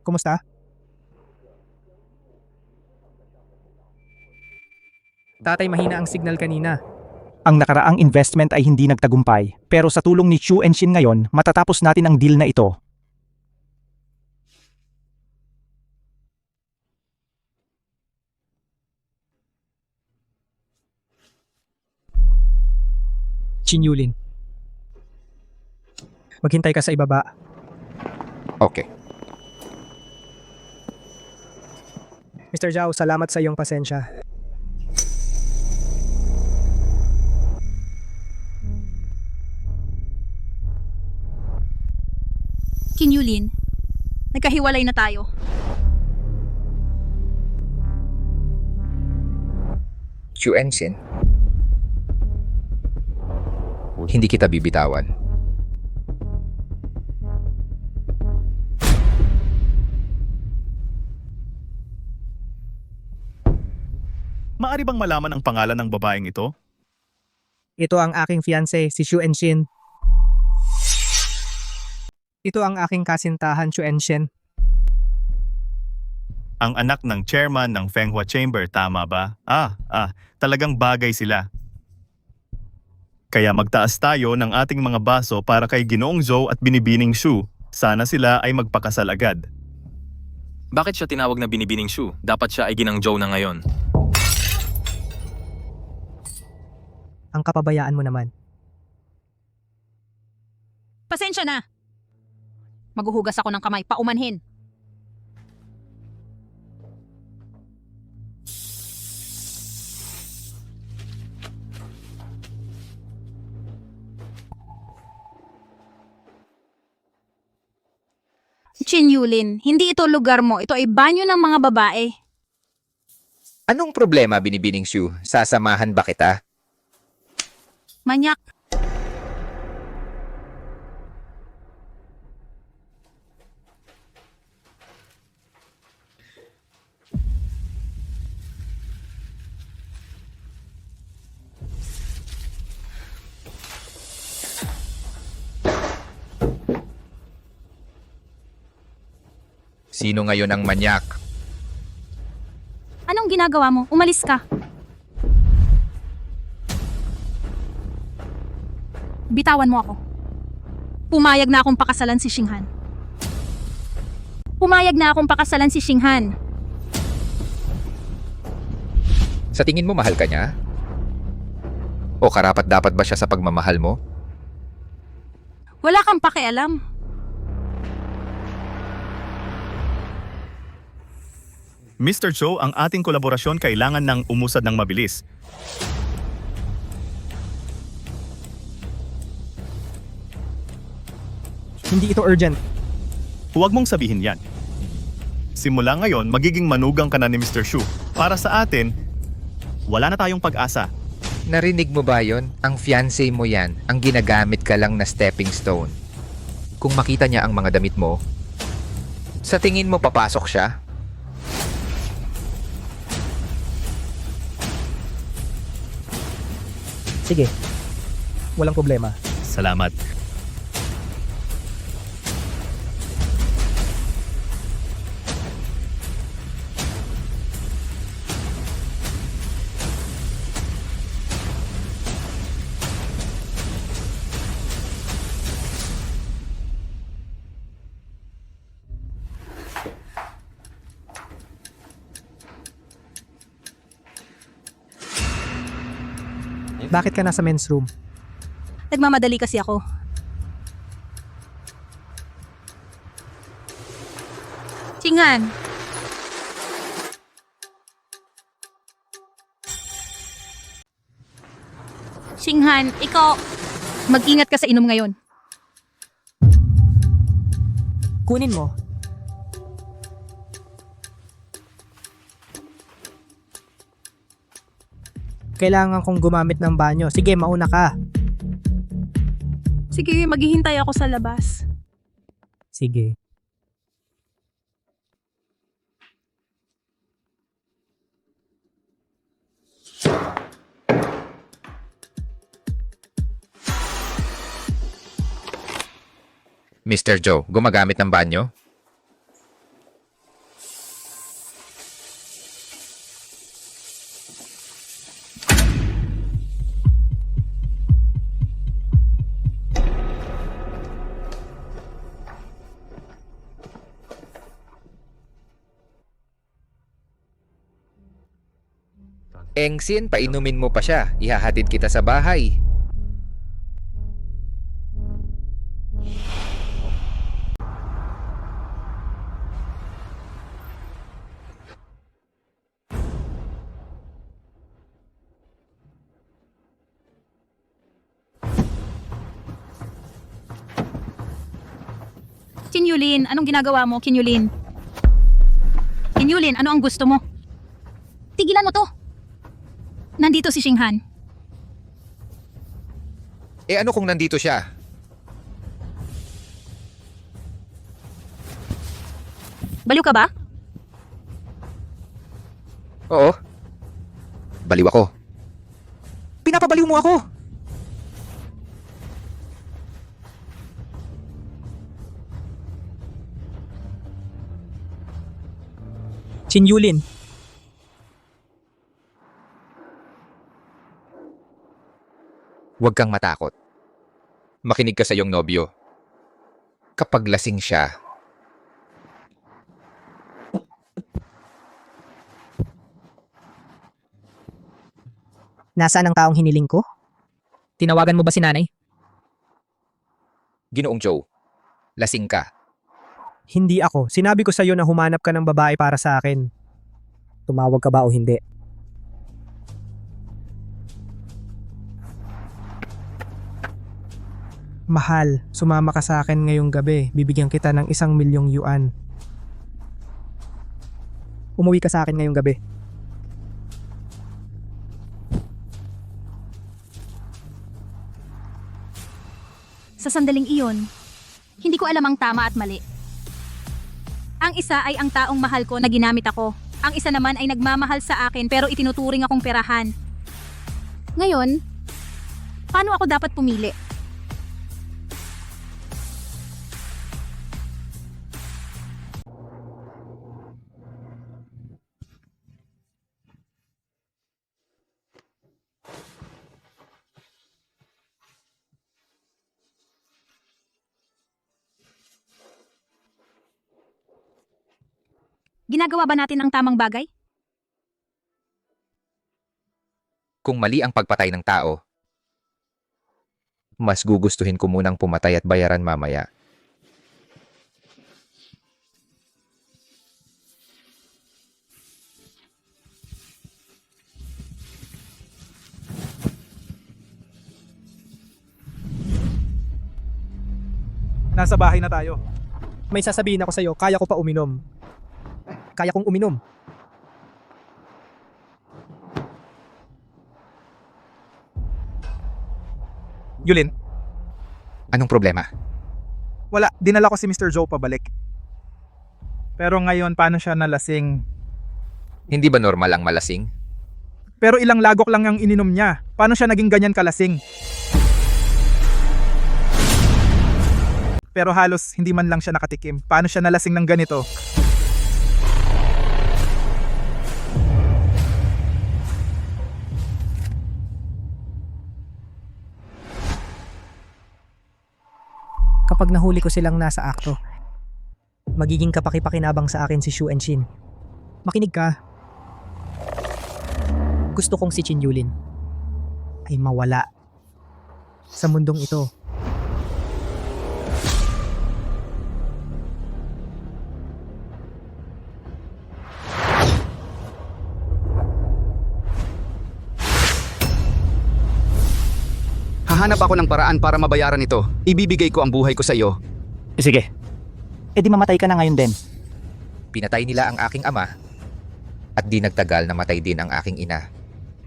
Kumusta? Tatay, mahina ang signal kanina. Ang nakaraang investment ay hindi nagtagumpay, pero sa tulong ni Chu Enshin ngayon, matatapos natin ang deal na ito. Chinyulin. Maghintay ka sa ibaba. Okay. Mr. Zhao, salamat sa iyong pasensya. Kinyulin, nagkahiwalay na tayo. Chu Enshin. Hindi kita bibitawan. Maari bang malaman ang pangalan ng babaeng ito? Ito ang aking fiancé, si Xu Enshin. Ito ang aking kasintahan, Xu Enshin. Ang anak ng chairman ng Fenghua Chamber, tama ba? Talagang bagay sila. Kaya magtaas tayo ng ating mga baso para kay Ginoong Zhou at Binibining Shu. Sana sila ay magpakasal agad. Bakit siya tinawag na Binibining Shu? Dapat siya ay Ginang Zhou na ngayon. Ang kapabayaan mo naman. Pasensya na. Maghuhugas ako ng kamay, paumanhin. Chinyulin, hindi ito lugar mo. Ito ay banyo ng mga babae. Anong problema, Binibining Shu? Sasamahan ba kita? Manyak. Sino ngayon ang manyak? Anong ginagawa mo? Umalis ka. Bitawan mo ako. Pumayag na akong pakasalan si Xinghan. Pumayag na akong pakasalan si Xinghan. Sa tingin mo mahal ka niya? O karapat-dapat ba siya sa pagmamahal mo? Wala kang pakialam. Mr. Zhou, ang ating kolaborasyon kailangan ng umusad ng mabilis. Hindi ito urgent. Huwag mong sabihin yan. Simula ngayon, magiging manugang ka na ni Mr. Shu. Para sa atin, wala na tayong pag-asa. Narinig mo ba yon? Ang fiancé mo yan, ang ginagamit ka lang na stepping stone. Kung makita niya ang mga damit mo, sa tingin mo papasok siya? Sige. Walang problema. Salamat. Bakit ka nasa men's room? Nagmamadali kasi ako. Xinghan. Xinghan, ikaw, mag-ingat ka sa inom ngayon. Kunin mo. Kailangan kong gumamit ng banyo. Sige, mauna ka. Sige, maghihintay ako sa labas. Sige. Mr. Joe, gumagamit ng banyo? Engsin, painumin mo pa siya. Ihahatid kita sa bahay. Kinyulin, anong ginagawa mo, Kinyulin? Kinyulin, ano ang gusto mo? Tigilan mo to. Nandito si Xinghan. Ano kung nandito siya? Baliw ka ba? Oo. Baliw ako. Pinapabaliw mo ako! Chin Yulin, Huwag kang matakot. Makinig ka sa iyong nobyo. Kapag lasing siya, nasaan ang taong hiniling ko? Tinawagan mo ba si nanay? Ginoong Joe, lasing ka. Hindi ako. Sinabi ko sa iyo na humanap ka ng babae para sa akin. Tumawag ka ba o hindi? Mahal, sumama ka sa akin ngayong gabi. Bibigyan kita ng 1,000,000 yuan. Umuwi ka sa akin ngayong gabi. Sa sandaling iyon, hindi ko alam ang tama at mali. Ang isa ay ang taong mahal ko na ginamit ako. Ang isa naman ay nagmamahal sa akin pero itinuturing akong perahan. Ngayon, paano ako dapat pumili? Ginagawa ba natin ang tamang bagay? Kung mali ang pagpatay ng tao, mas gugustuhin ko munang pumatay at bayaran mamaya. Nasa bahay na tayo. May sasabihin ako sa iyo, kaya ko pa uminom. Kaya kong uminom. Yulin, Anong problema? wala. Dinala ko si Mr. Joe pabalik. Pero ngayon, paano siya nalasing? Hindi ba normal ang malasing? Pero ilang lagok lang ang ininom niya. Paano siya naging ganyan kalasing? Pero halos hindi man lang siya nakatikim. Paano siya nalasing ng ganito? Kapag nahuli ko silang nasa akto, magiging kapaki-pakinabang sa akin si Shu Enshin. Makinig ka. Gusto kong si Chin Yulin ay mawala sa mundong ito. Hahanap ako ng paraan para mabayaran ito. Ibibigay ko ang buhay ko sa iyo. Sige. E di mamatay ka na ngayon din. Pinatay nila ang aking ama at di nagtagal na matay din ang aking ina.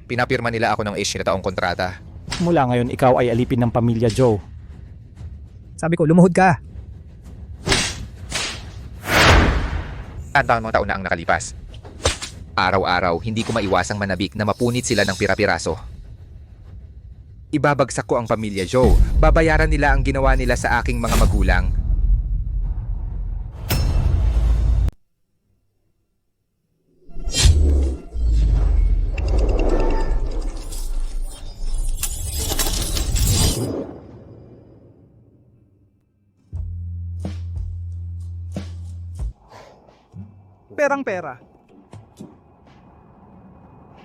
Pinapirma nila ako ng 10 na taong kontrata. Mula ngayon, ikaw ay alipin ng pamilya Joe. Sabi ko, lumuhod ka. Ang mga taon na ang nakalipas. Araw-araw, hindi ko maiwasang manabik na mapunit sila ng pira-piraso. Ibabagsak ko ang pamilya Joe. Babayaran nila ang ginawa nila sa aking mga magulang. Perang-pera.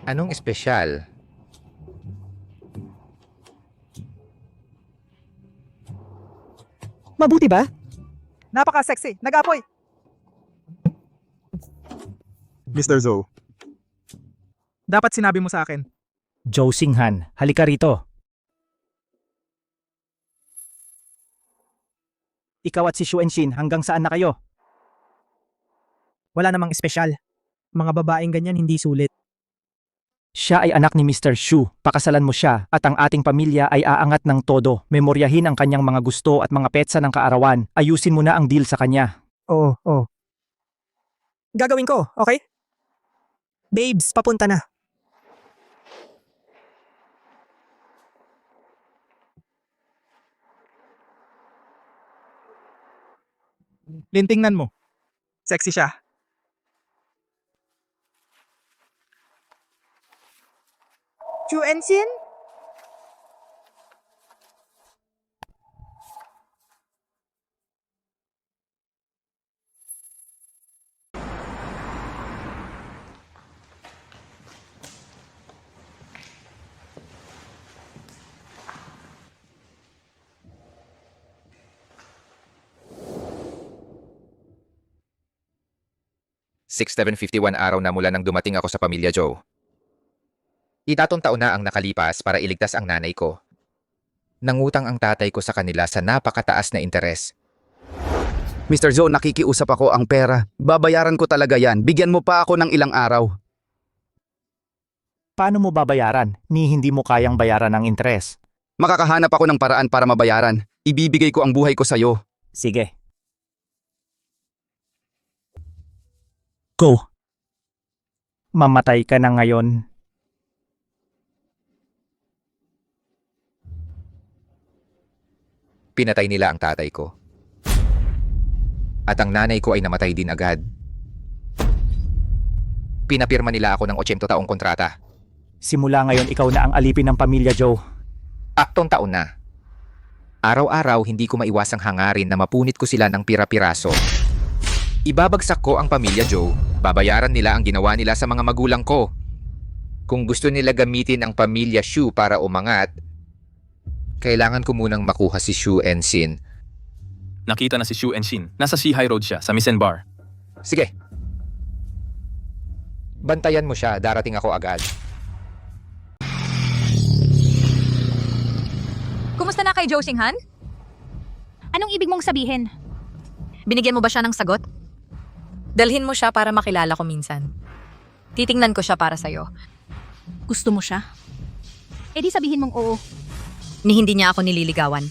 Anong espesyal? Mabuti ba? Napaka-sexy. Nag-apoy. Mr. Zhou, Dapat sinabi mo sa akin. Joe Singhan, halika rito. Ikaw at si Shu Enshin, hanggang saan na kayo? Wala namang espesyal. Mga babaeng ganyan hindi sulit. Siya ay anak ni Mr. Shu, pakasalan mo siya at ang ating pamilya ay aangat ng todo. Memoryahin ang kanyang mga gusto at mga petsa ng kaarawan. Ayusin mo na ang deal sa kanya. Oo, oo. Gagawin ko, okay? Babes, papunta na. Lintingnan mo. Sexy siya. Chu Ensin? Six 7:51 araw na mula nang dumating ako sa pamilya Joe. Itatong taon na ang nakalipas para iligtas ang nanay ko. Nangutang ang tatay ko sa kanila sa napakataas na interes. Mr. Zhou, nakikiusap ako ang pera. Babayaran ko talaga yan. Bigyan mo pa ako ng ilang araw. Paano mo babayaran ni hindi mo kayang bayaran ang interes? Makakahanap ako ng paraan para mabayaran. Ibibigay ko ang buhay ko sa'yo. Sige. Go. Mamatay ka na ngayon. Pinatay nila ang tatay ko. At ang nanay ko ay namatay din agad. Pinapirma nila ako ng 80 taong kontrata. Simula ngayon ikaw na ang alipin ng pamilya Joe. 8 taon na. Araw-araw hindi ko maiwasang hangarin na mapunit ko sila ng pira-piraso. Ibabagsak ko ang pamilya Joe. Babayaran nila ang ginawa nila sa mga magulang ko. Kung gusto nila gamitin ang pamilya Shu para umangat, kailangan ko munang makuha si Shu Ensin. Nakita na si Shu Enshin. Nasa Shihai Road siya, sa Misen Bar. Sige. Bantayan mo siya, darating ako agad. Kumusta na kay Joe Singhan? Anong ibig mong sabihin? Binigyan mo ba siya ng sagot? Dalhin mo siya para makilala ko minsan. Titingnan ko siya para sa'yo. Gusto mo siya? E di sabihin mong oo. Ni hindi niya ako nililigawan.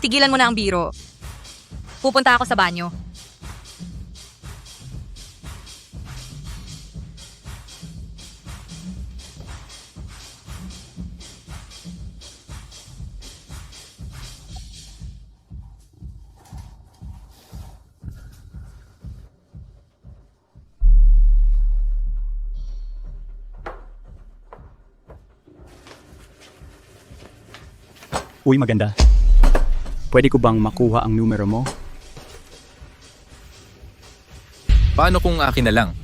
Tigilan mo na ang biro. Pupunta ako sa banyo. Uy, maganda. Pwede ko bang makuha ang numero mo? Paano kung akin na lang?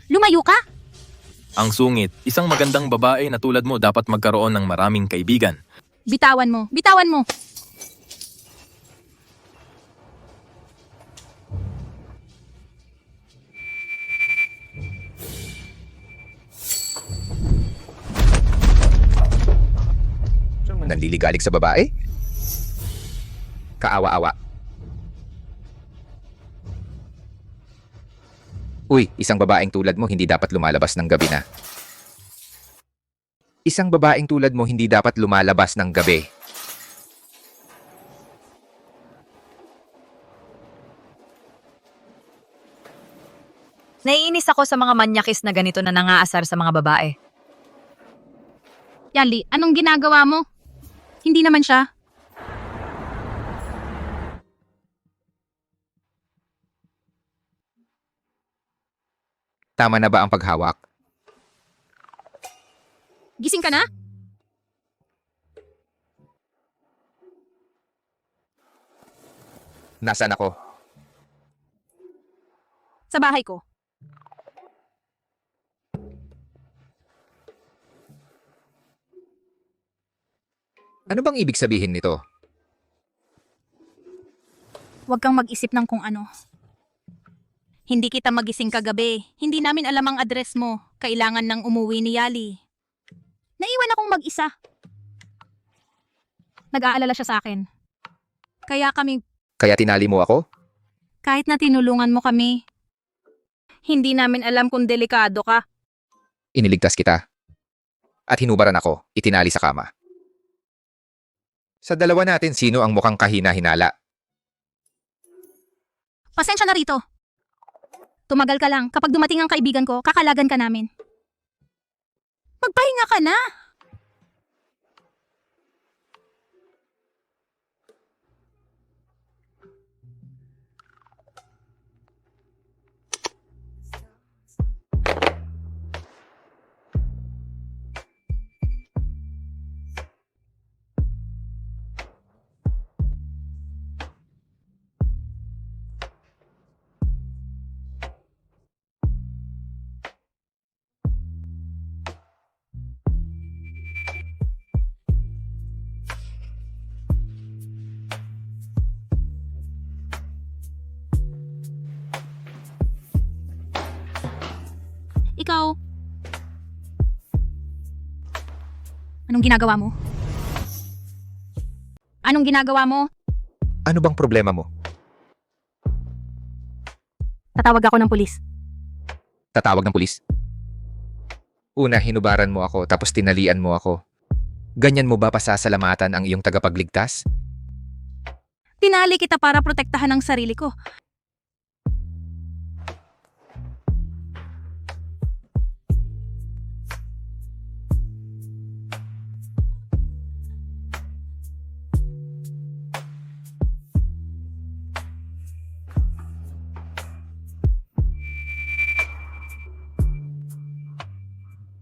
Lumayo ka? Ang sungit, isang magandang babae na tulad mo dapat magkaroon ng maraming kaibigan. Bitawan mo. Bitawan mo. Nanliligalig sa babae? Kaawa-awa. Uy, isang babaeng tulad mo hindi dapat lumalabas ng gabi na. Isang babaeng tulad mo hindi dapat lumalabas ng gabi. Naiinis ako sa mga manyakis na ganito na nangaasar sa mga babae. Yanli, anong ginagawa mo? Hindi naman siya. Tama na ba ang paghawak? Gising ka na? Nasaan ako? Sa bahay ko. Ano bang ibig sabihin nito? Huwag kang mag-isip ng kung ano. Hindi kita magising kagabi. Hindi namin alam ang address mo. Kailangan nang umuwi ni Yali. Naiwan akong mag-isa. Nag-aalala siya sa akin. Kaya Kaya tinali mo ako? kahit na tinulungan mo kami, hindi namin alam kung delikado ka. Iniligtas kita. At hinubaran ako, itinali sa kama. Sa dalawa natin, sino ang mukhang kahina-hinala? Pasensya na rito. Tumagal ka lang. Kapag dumating ang kaibigan ko, kakalagan ka namin. Magpahinga ka na. Ikaw. Anong ginagawa mo? Anong ginagawa mo? Ano bang problema mo? Tatawag ako ng pulis. Tatawag ng pulis? Una, hinubaran mo ako tapos tinalian mo ako. Ganyan mo ba pasasalamatan ang iyong tagapagligtas? Tinali kita para protektahan ang sarili ko.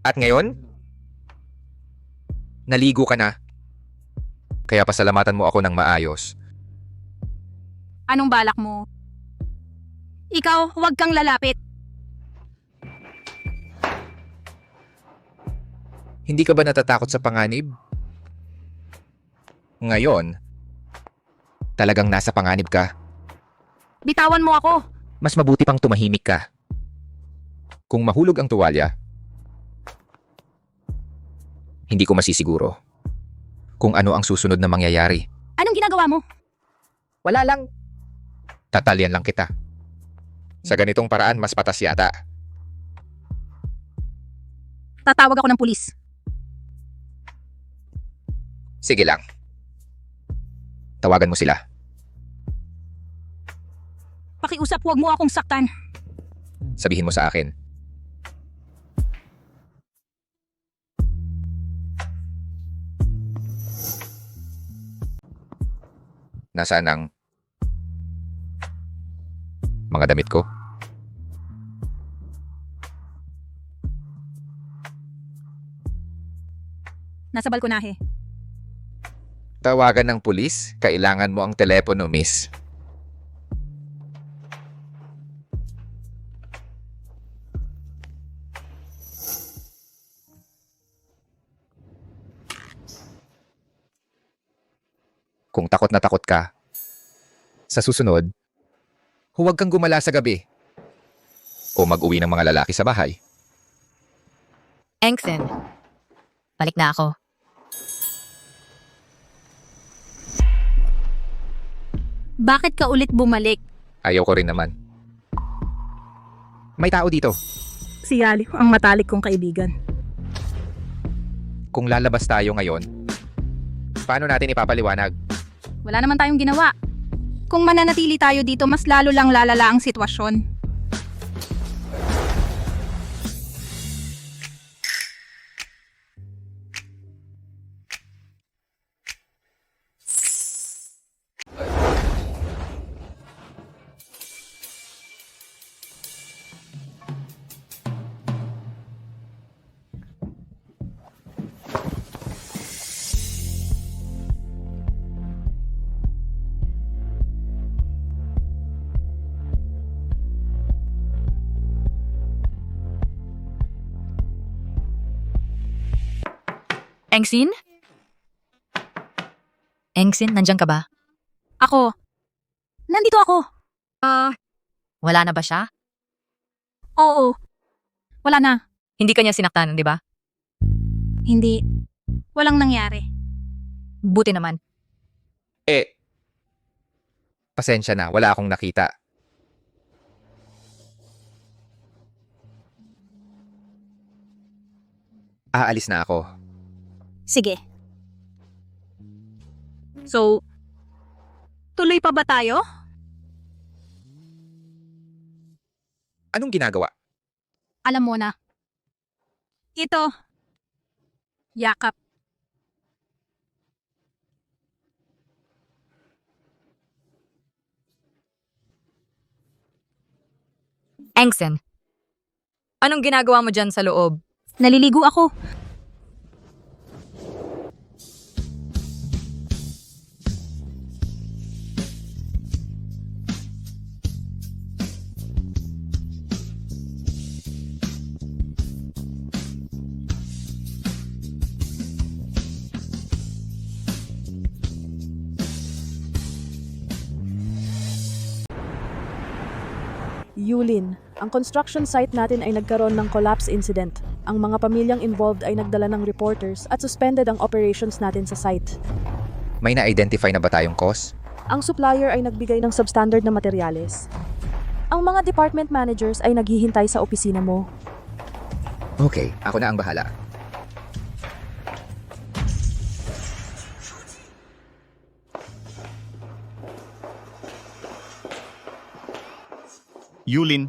At ngayon? Naligo ka na. Kaya pasalamatan mo ako ng maayos. Anong balak mo? Ikaw, huwag kang lalapit. Hindi ka ba natatakot sa panganib? Ngayon, talagang nasa panganib ka. Bitawan mo ako. Mas mabuti pang tumahimik ka. Kung mahulog ang tuwalya, hindi ko masisiguro kung ano ang susunod na mangyayari. Anong ginagawa mo? Wala lang. Tatalyan lang kita. Sa ganitong paraan, mas patas yata. Tatawag ako ng pulis. Sige lang. Tawagan mo sila. Pakiusap, huwag mo akong saktan. Sabihin mo sa akin. Nasaan ang mga damit ko? Nasa balkonahe. Tawagan ng pulis, kailangan mo ang telepono, miss. Kung takot na takot ka, sa susunod, huwag kang gumala sa gabi o mag-uwi ng mga lalaki sa bahay. Engsen, balik na ako. Bakit ka ulit bumalik? Ayaw ko rin naman. May tao dito. Si Yali, ang matalik kong kaibigan. Kung lalabas tayo ngayon, paano natin ipapaliwanag? Wala naman tayong ginawa. Kung mananatili tayo dito, mas lalo lang lalala ang sitwasyon. Engsin? Engsin, nandiyan ka ba? Ako. Nandito ako. Wala na ba siya? Oo. Wala na. Hindi ka niya sinaktan, di ba? Hindi. Walang nangyari. Buti naman. Pasensya na, wala akong nakita. Aalis na ako. Sige. So, tuloy pa ba tayo? Anong ginagawa? Alam mo na. Ito. Yakap. Engsin, anong ginagawa mo dyan sa loob? Naliligo ako. Yulin, ang construction site natin ay nagkaroon ng collapse incident. Ang mga pamilyang involved ay nagdala ng reporters at suspended ang operations natin sa site. May na-identify na ba tayong cause? Ang supplier ay nagbigay ng substandard na materyales. Ang mga department managers ay naghihintay sa opisina mo. Okay, ako na ang bahala. Yulin,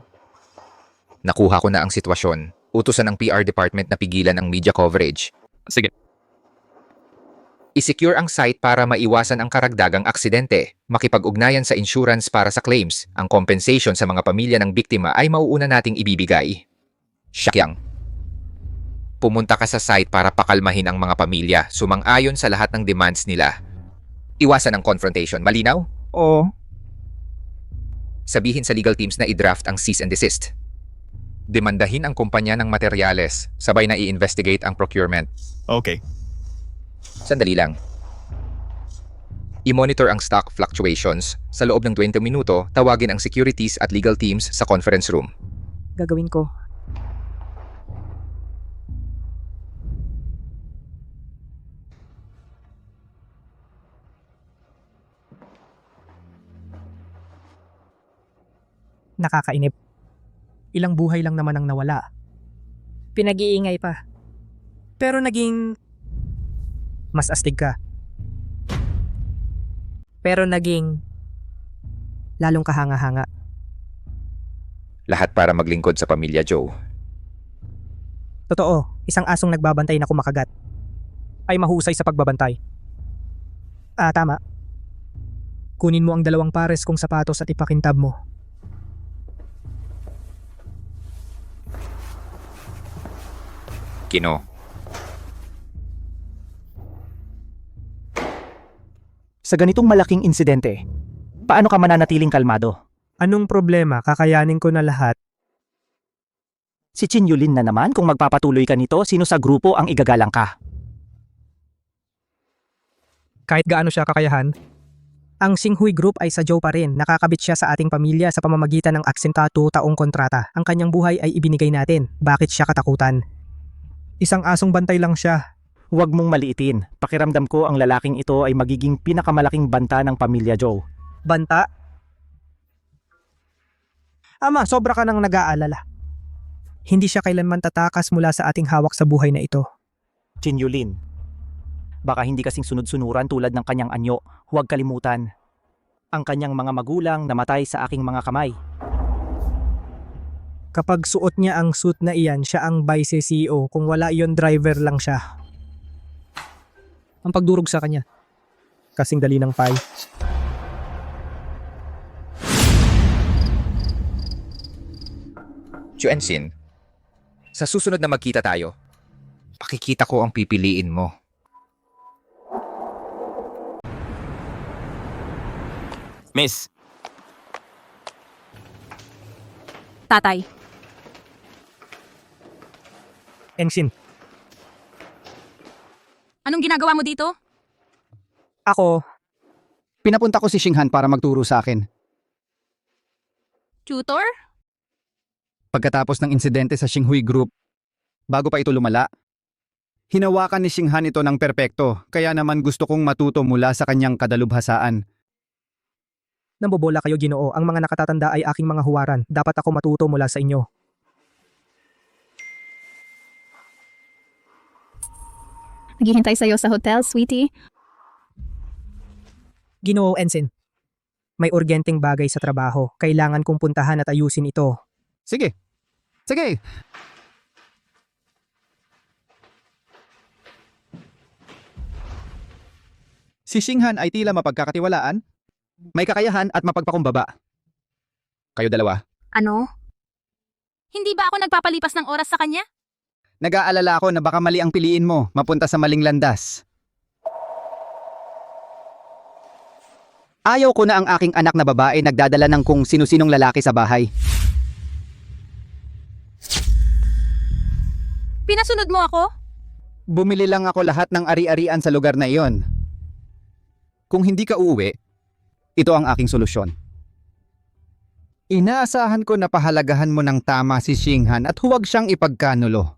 Nakuha ko na ang sitwasyon. Utusan ng PR department na pigilan ang media coverage. Sige. I-secure ang site para maiwasan ang karagdagang aksidente. Makipag-ugnayan sa insurance para sa claims. Ang compensation sa mga pamilya ng biktima ay mauuna nating ibibigay. Shakyang. Pumunta ka sa site para pakalmahin ang mga pamilya. Sumang-ayon sa lahat ng demands nila. Iwasan ang confrontation. Malinaw? Oo. Sabihin sa legal teams na i-draft ang cease and desist. Demandahin ang kumpanya ng materyales, sabay na i-investigate ang procurement. okay. Sandali lang. I-monitor ang stock fluctuations. Sa loob ng 20 minuto, tawagin ang securities at legal teams sa conference room. Gagawin ko. Nakakainip. Ilang buhay lang naman ang nawala. Pinag-iingay pa. Pero naging mas astig ka. Pero naging lalong kahanga-hanga. Lahat para maglingkod sa pamilya Joe. Totoo, isang asong nagbabantay na kumakagat ay mahusay sa pagbabantay. Tama. Kunin mo ang 2 pares kong sapatos at ipakintab mo. Kino. Sa ganitong malaking insidente, paano ka mananatiling kalmado? Anong problema? Kakayanin ko na lahat. Si Chin Yulin na naman, kung magpapatuloy ka nito, sino sa grupo ang igagalang ka? Kahit gaano siya kakayahan, ang Xinghui Group ay sa Joe pa rin. Nakakabit siya sa ating pamilya sa pamamagitan ng aksentado taong kontrata. Ang kanyang buhay ay ibinigay natin. Bakit siya katakutan? Isang asong bantay lang siya. Huwag mong maliitin. Pakiramdam ko ang lalaking ito ay magiging pinakamalaking banta ng pamilya Joe. Banta? Ama, sobra ka nang nag-aalala. Hindi siya kailanman tatakas mula sa ating hawak sa buhay na ito. Chin Yulin, baka hindi kasing sunod-sunuran tulad ng kanyang anyo. Huwag kalimutan. Ang kanyang mga magulang namatay sa aking mga kamay. Kapag suot niya ang suit na iyan, siya ang vice CEO. Kung wala iyon, driver lang siya. Ang pagdurog sa kanya. Kasing dali ng pie. Chuensin, sa susunod na magkita tayo, pakikita ko ang pipiliin mo. Miss, Tatay. Engsin, Anong ginagawa mo dito? ako, Pinapunta ko si Xinghan para magturo sa akin. Tutor? Pagkatapos ng insidente sa Xinghui Group, bago pa ito lumala, hinawakan ni Xinghan ito ng perpekto, kaya naman gusto kong matuto mula sa kanyang kadalubhasaan. Nambobola kayo, Ginoo. Ang mga nakatatanda ay aking mga huwaran. Dapat ako matuto mula sa inyo. Naghihintay sa'yo sa hotel, sweetie. Ginoo Ensign, may urgenteng bagay sa trabaho. Kailangan kong puntahan at ayusin ito. Sige. Sige. Si Xinghan ay tila mapagkakatiwalaan, may kakayahan at mapagpakumbaba. Kayo dalawa. Ano? Hindi ba ako nagpapalipas ng oras sa kanya? Nag-aalala ako na baka mali ang piliin mo, mapunta sa maling landas. Ayaw ko na ang aking anak na babae nagdadala ng kung sino-sinong lalaki sa bahay. Pinasunod mo ako? Bumili lang ako lahat ng ari-arian sa lugar na iyon. Kung hindi ka uuwi, ito ang aking solusyon. Inaasahan ko na pahalagahan mo ng tama si Xinghan at huwag siyang ipagkanulo.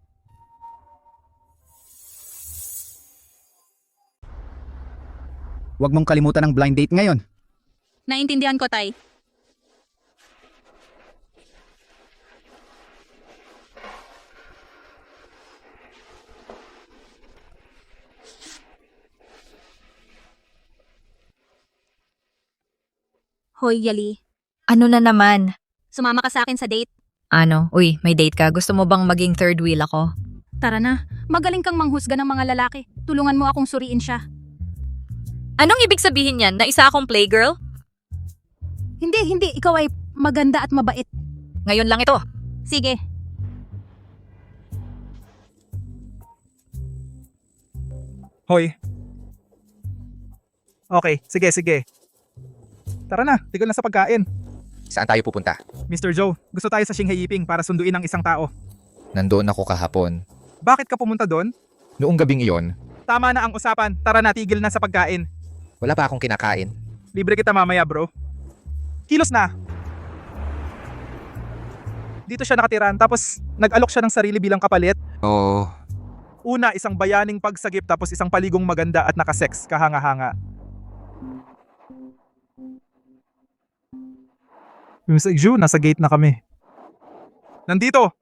Huwag mong kalimutan ang blind date ngayon. Naintindihan ko, Tay. Hoy, Yali. Ano na naman? Sumama ka sa akin sa date. Ano? Uy, may date ka. Gusto mo bang maging third wheel ako? Tara na. Magaling kang manghusga ng mga lalaki. Tulungan mo akong suriin siya. Anong ibig sabihin yan? Na isa akong playgirl? Hindi. Ikaw ay maganda at mabait. Ngayon lang ito. Sige. Hoy. Okay, sige. Tara na, tigil na sa pagkain. Saan tayo pupunta? Mr. Joe, gusto tayo sa Xinghai Yiping para sunduin ang isang tao. Nandoon ako kahapon. Bakit ka pumunta doon? Noong gabing iyon, Tama na ang usapan, tara na, tigil na sa pagkain. wala pa akong kinakain. Libre kita mamaya, bro. Kilos na! Dito siya nakatiran, tapos nag-alok siya ng sarili bilang kapalit. Oh, Una, isang bayaning pagsagip, tapos isang paligong maganda at nakasex, kahanga-hanga. Mr. Ju, nasa gate na kami. Nandito!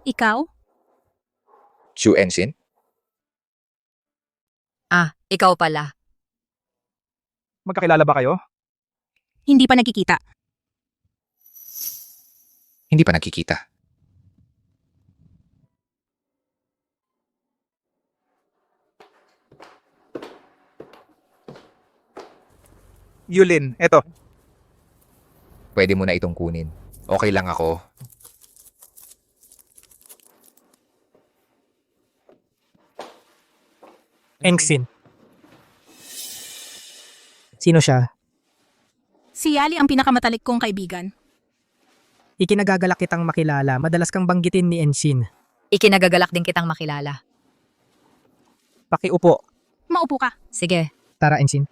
Ikaw? Shu Ensign? Ah, ikaw pala. Magkakilala ba kayo? Hindi pa nagkikita. Hindi pa nakikita. Yulin, eto. Pwede mo na itong kunin. Okay lang ako. Engsin. Sino siya? Si Yali ang pinakamatalik kong kaibigan. Ikinagagalak kitang makilala. Madalas kang banggitin ni Ensign. Ikinagagalak din kitang makilala. Pakiupo. Maupo ka. Sige. Tara, Ensign.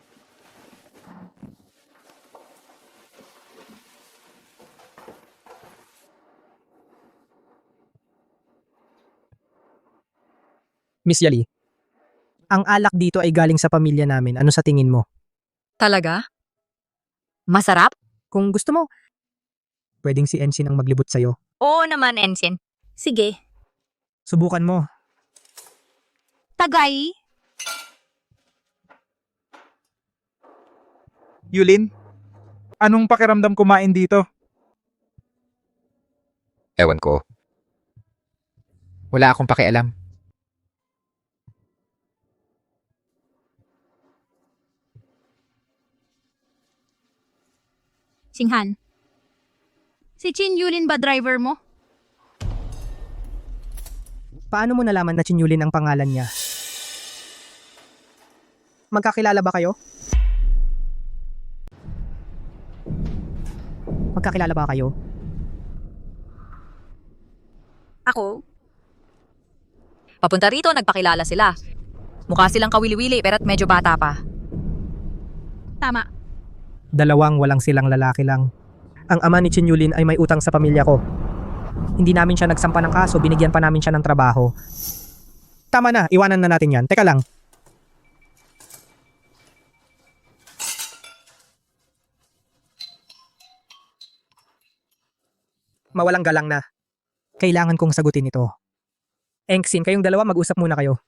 Miss Yali, ang alak dito ay galing sa pamilya namin. Ano sa tingin mo? Talaga? Masarap? Kung gusto mo, pwedeng si Ensign ang maglibot sa'yo. Oo naman, Ensign. Sige. Subukan mo. Tagay? Yulin, anong pakiramdam kumain dito? Ewan ko. Wala akong pakialam. Xinghan. Si Chin Yulin ba driver mo? Paano mo nalaman na Chinyulin ang pangalan niya? Magkakilala ba kayo? Magkakilala ba kayo? Ako? Papunta rito, nagpakilala sila. Mukha silang kawili-wili pero medyo bata pa. Tama. Dalawang walang silang lalaki lang. Ang ama ni Chin Yulin ay may utang sa pamilya ko. Hindi namin siya nagsampa ng kaso, binigyan pa namin siya ng trabaho. Tama na, iwanan na natin yan. Teka lang. Mawalang galang na. Kailangan kong sagutin ito. Engsin, kayong dalawa mag-usap muna kayo.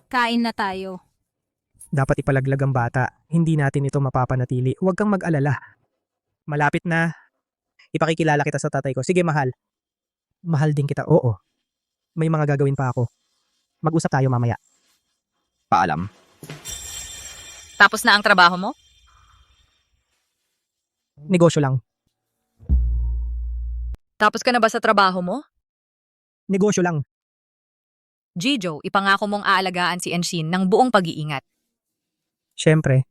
Kain na tayo. Dapat ipalaglag ang bata. Hindi natin ito mapapanatili. Huwag kang mag-alala. Malapit na. Ipakikilala kita sa tatay ko. Sige, mahal. Mahal din kita. Oo. May mga gagawin pa ako. Mag-usap tayo mamaya. Paalam. Tapos na ang trabaho mo? Negosyo lang. Tapos ka na ba sa trabaho mo? Negosyo lang. Jijo, ipangako mong aalagaan si Enshin ng buong pag-iingat. Siyempre.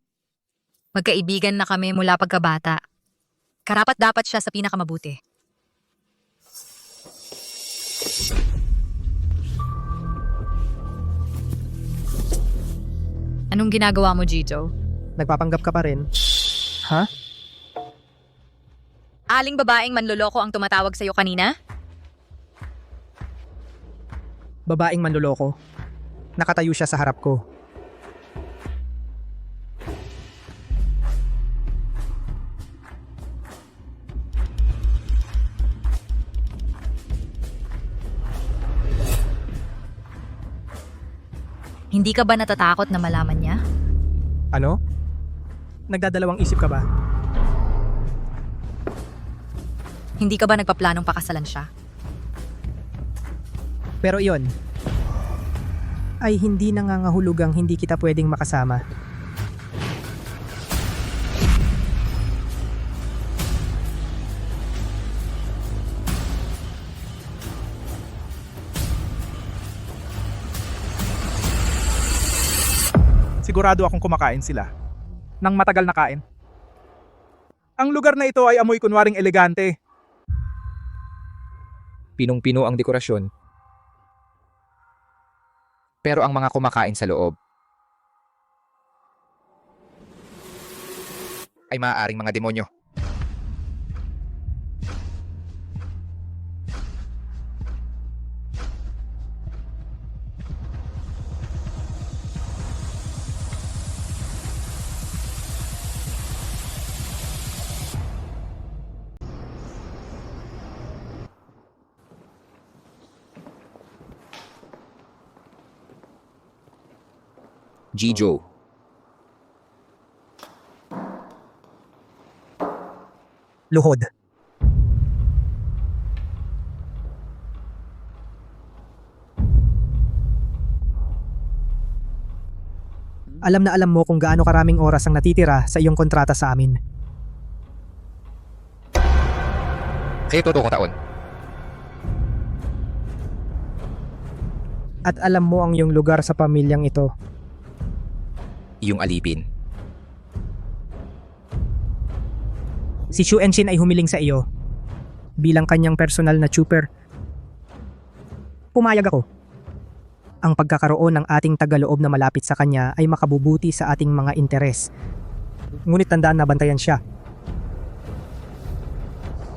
Magkaibigan na kami mula pagkabata. Karapat dapat siya sa pinakamabuti. Anong ginagawa mo, Jijo? Nagpapanggap ka pa rin. Ha? Aling babaeng manloloko ang tumatawag sa'yo kanina? Babaeng manloloko. Nakatayo siya sa harap ko. Hindi ka ba natatakot na malaman niya? Ano? Nagdadalawang isip ka ba? Hindi ka ba nagpaplanong pakasalan siya? Pero iyon, ay hindi nangangahulugang hindi kita pwedeng makasama. Sigurado akong kumakain sila. Nang matagal na kain. Ang lugar na ito ay amoy kunwaring elegante. Pinong-pino ang dekorasyon. Pero ang mga kumakain sa loob ay maaaring mga demonyo. Jijo. Luhod. Alam na alam mo kung gaano karaming oras ang natitira sa iyong kontrata sa amin. Kaya totoo taon. At alam mo ang iyong lugar sa pamilyang ito. Yung alipin. Si Shu Enshin ay humiling sa iyo bilang kanyang personal na trooper. Pumayag ako. Ang pagkakaroon ng ating tagaloob na malapit sa kanya ay makabubuti sa ating mga interes. Ngunit tandaan na bantayan siya.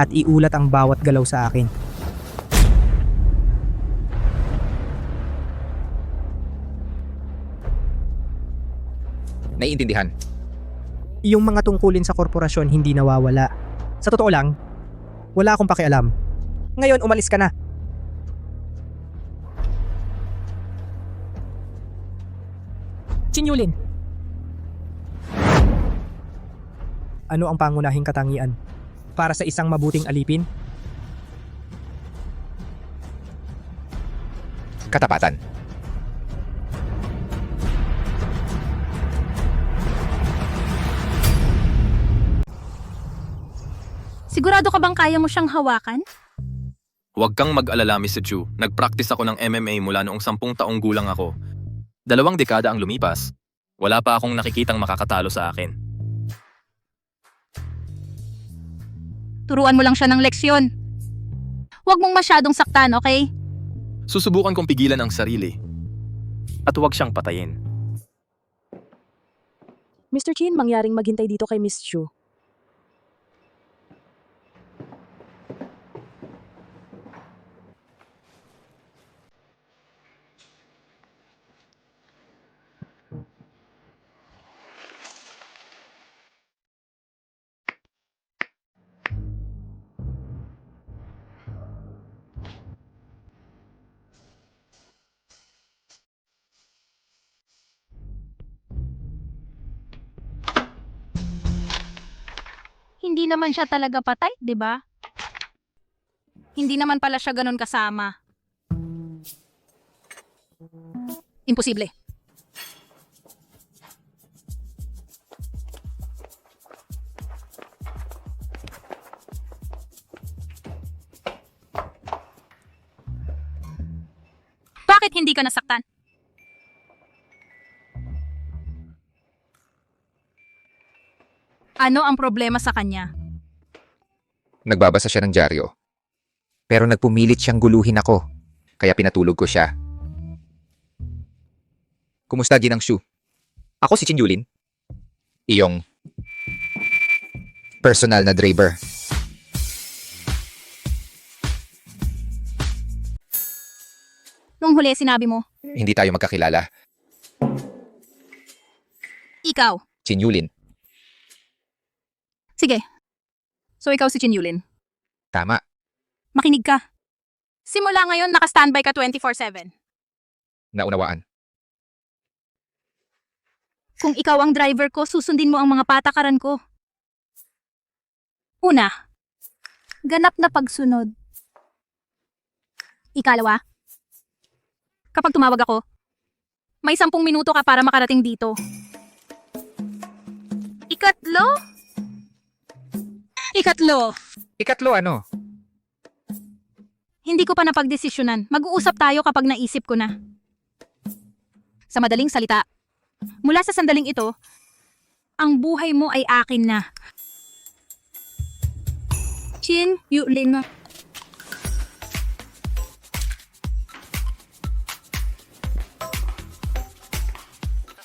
At iulat ang bawat galaw sa akin. Naiintindihan. Yung mga tungkulin sa korporasyon hindi nawawala. Sa totoo lang, wala akong pakialam. Ngayon, umalis ka na. Chinyulin. Ano ang pangunahing katangian para sa isang mabuting alipin? Katapatan. Sigurado ka bang kaya mo siyang hawakan? Huwag kang mag-alala, Mr. Chu. Nag-practice ako ng MMA mula noong 10 taong gulang ako. 2 dekada ang lumipas. Wala pa akong nakikitang makakatalo sa akin. Turuan mo lang siya ng leksyon. Huwag mong masyadong saktan, okay? Susubukan kong pigilan ang sarili. At huwag siyang patayin. Mr. Chin, mangyaring maghintay dito kay Miss Chu. Hindi naman siya talaga patay, di ba? Hindi naman pala siya ganun kasama. Imposible. Bakit hindi ka nasaktan? Ano ang problema sa kanya? Nagbabasa siya ng dyaryo. Pero nagpumilit siyang guluhin ako. Kaya pinatulog ko siya. Kumusta, Ginang Shu? Ako si Chin Yulin. Iyong personal na driver. Nung huli sinabi mo, Hindi tayo magkakilala. ikaw. Chin Yulin. Sige. So ikaw si Chin Yulin. Tama. Makinig ka. Simula ngayon, naka-standby ka 24/7. Naunawaan. Kung ikaw ang driver ko, susundin mo ang mga patakaran ko. Una, ganap na pagsunod. Ikalawa, kapag tumawag ako, may 10 minuto ka para makarating dito. Ikatlo, Ano? hindi ko pa napagdesisyonan. Mag-uusap tayo kapag naisip ko na. Sa madaling salita, mula sa sandaling ito, ang buhay mo ay akin na. Chin Yulin.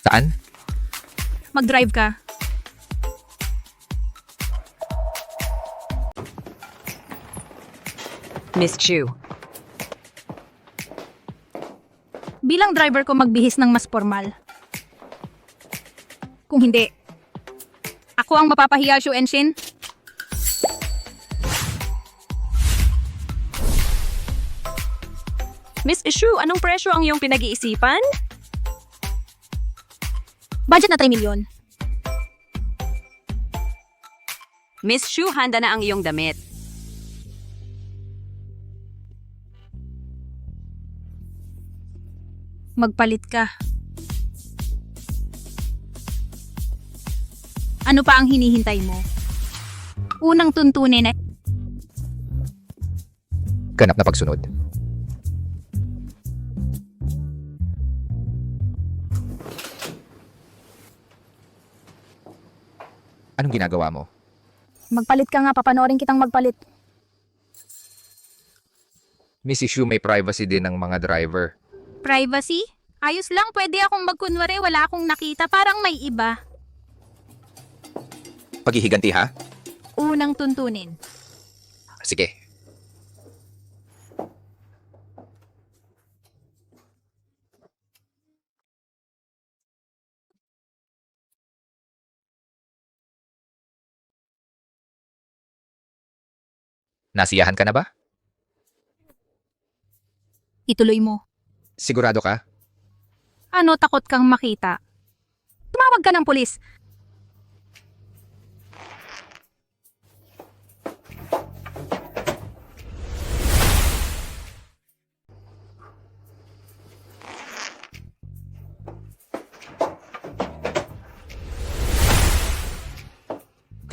Saan? Mag-drive ka. Miss Chu. Bilang driver ko magbihis ng mas formal. Kung hindi, ako ang mapapahiya, Shu Enshin. Miss Chu, anong presyo ang iyong pinag-iisipan? Budget na 3 milyon. Miss Chu, handa na ang iyong damit. Magpalit ka. Ano pa ang hinihintay mo? Unang tuntunin ay Ganap na pagsunod. Anong ginagawa mo? magpalit ka nga, papanoorin kitang magpalit. Mrs. Shu, may privacy din ng mga driver. Privacy? Ayos lang, pwede akong magkunwari, wala akong nakita, parang may iba. Paghihiganti ha? Unang tuntunin. Sige. Nasiyahan ka na ba? Ituloy mo. Sigurado ka? Ano, takot kang makita? Tumawag ka ng pulis.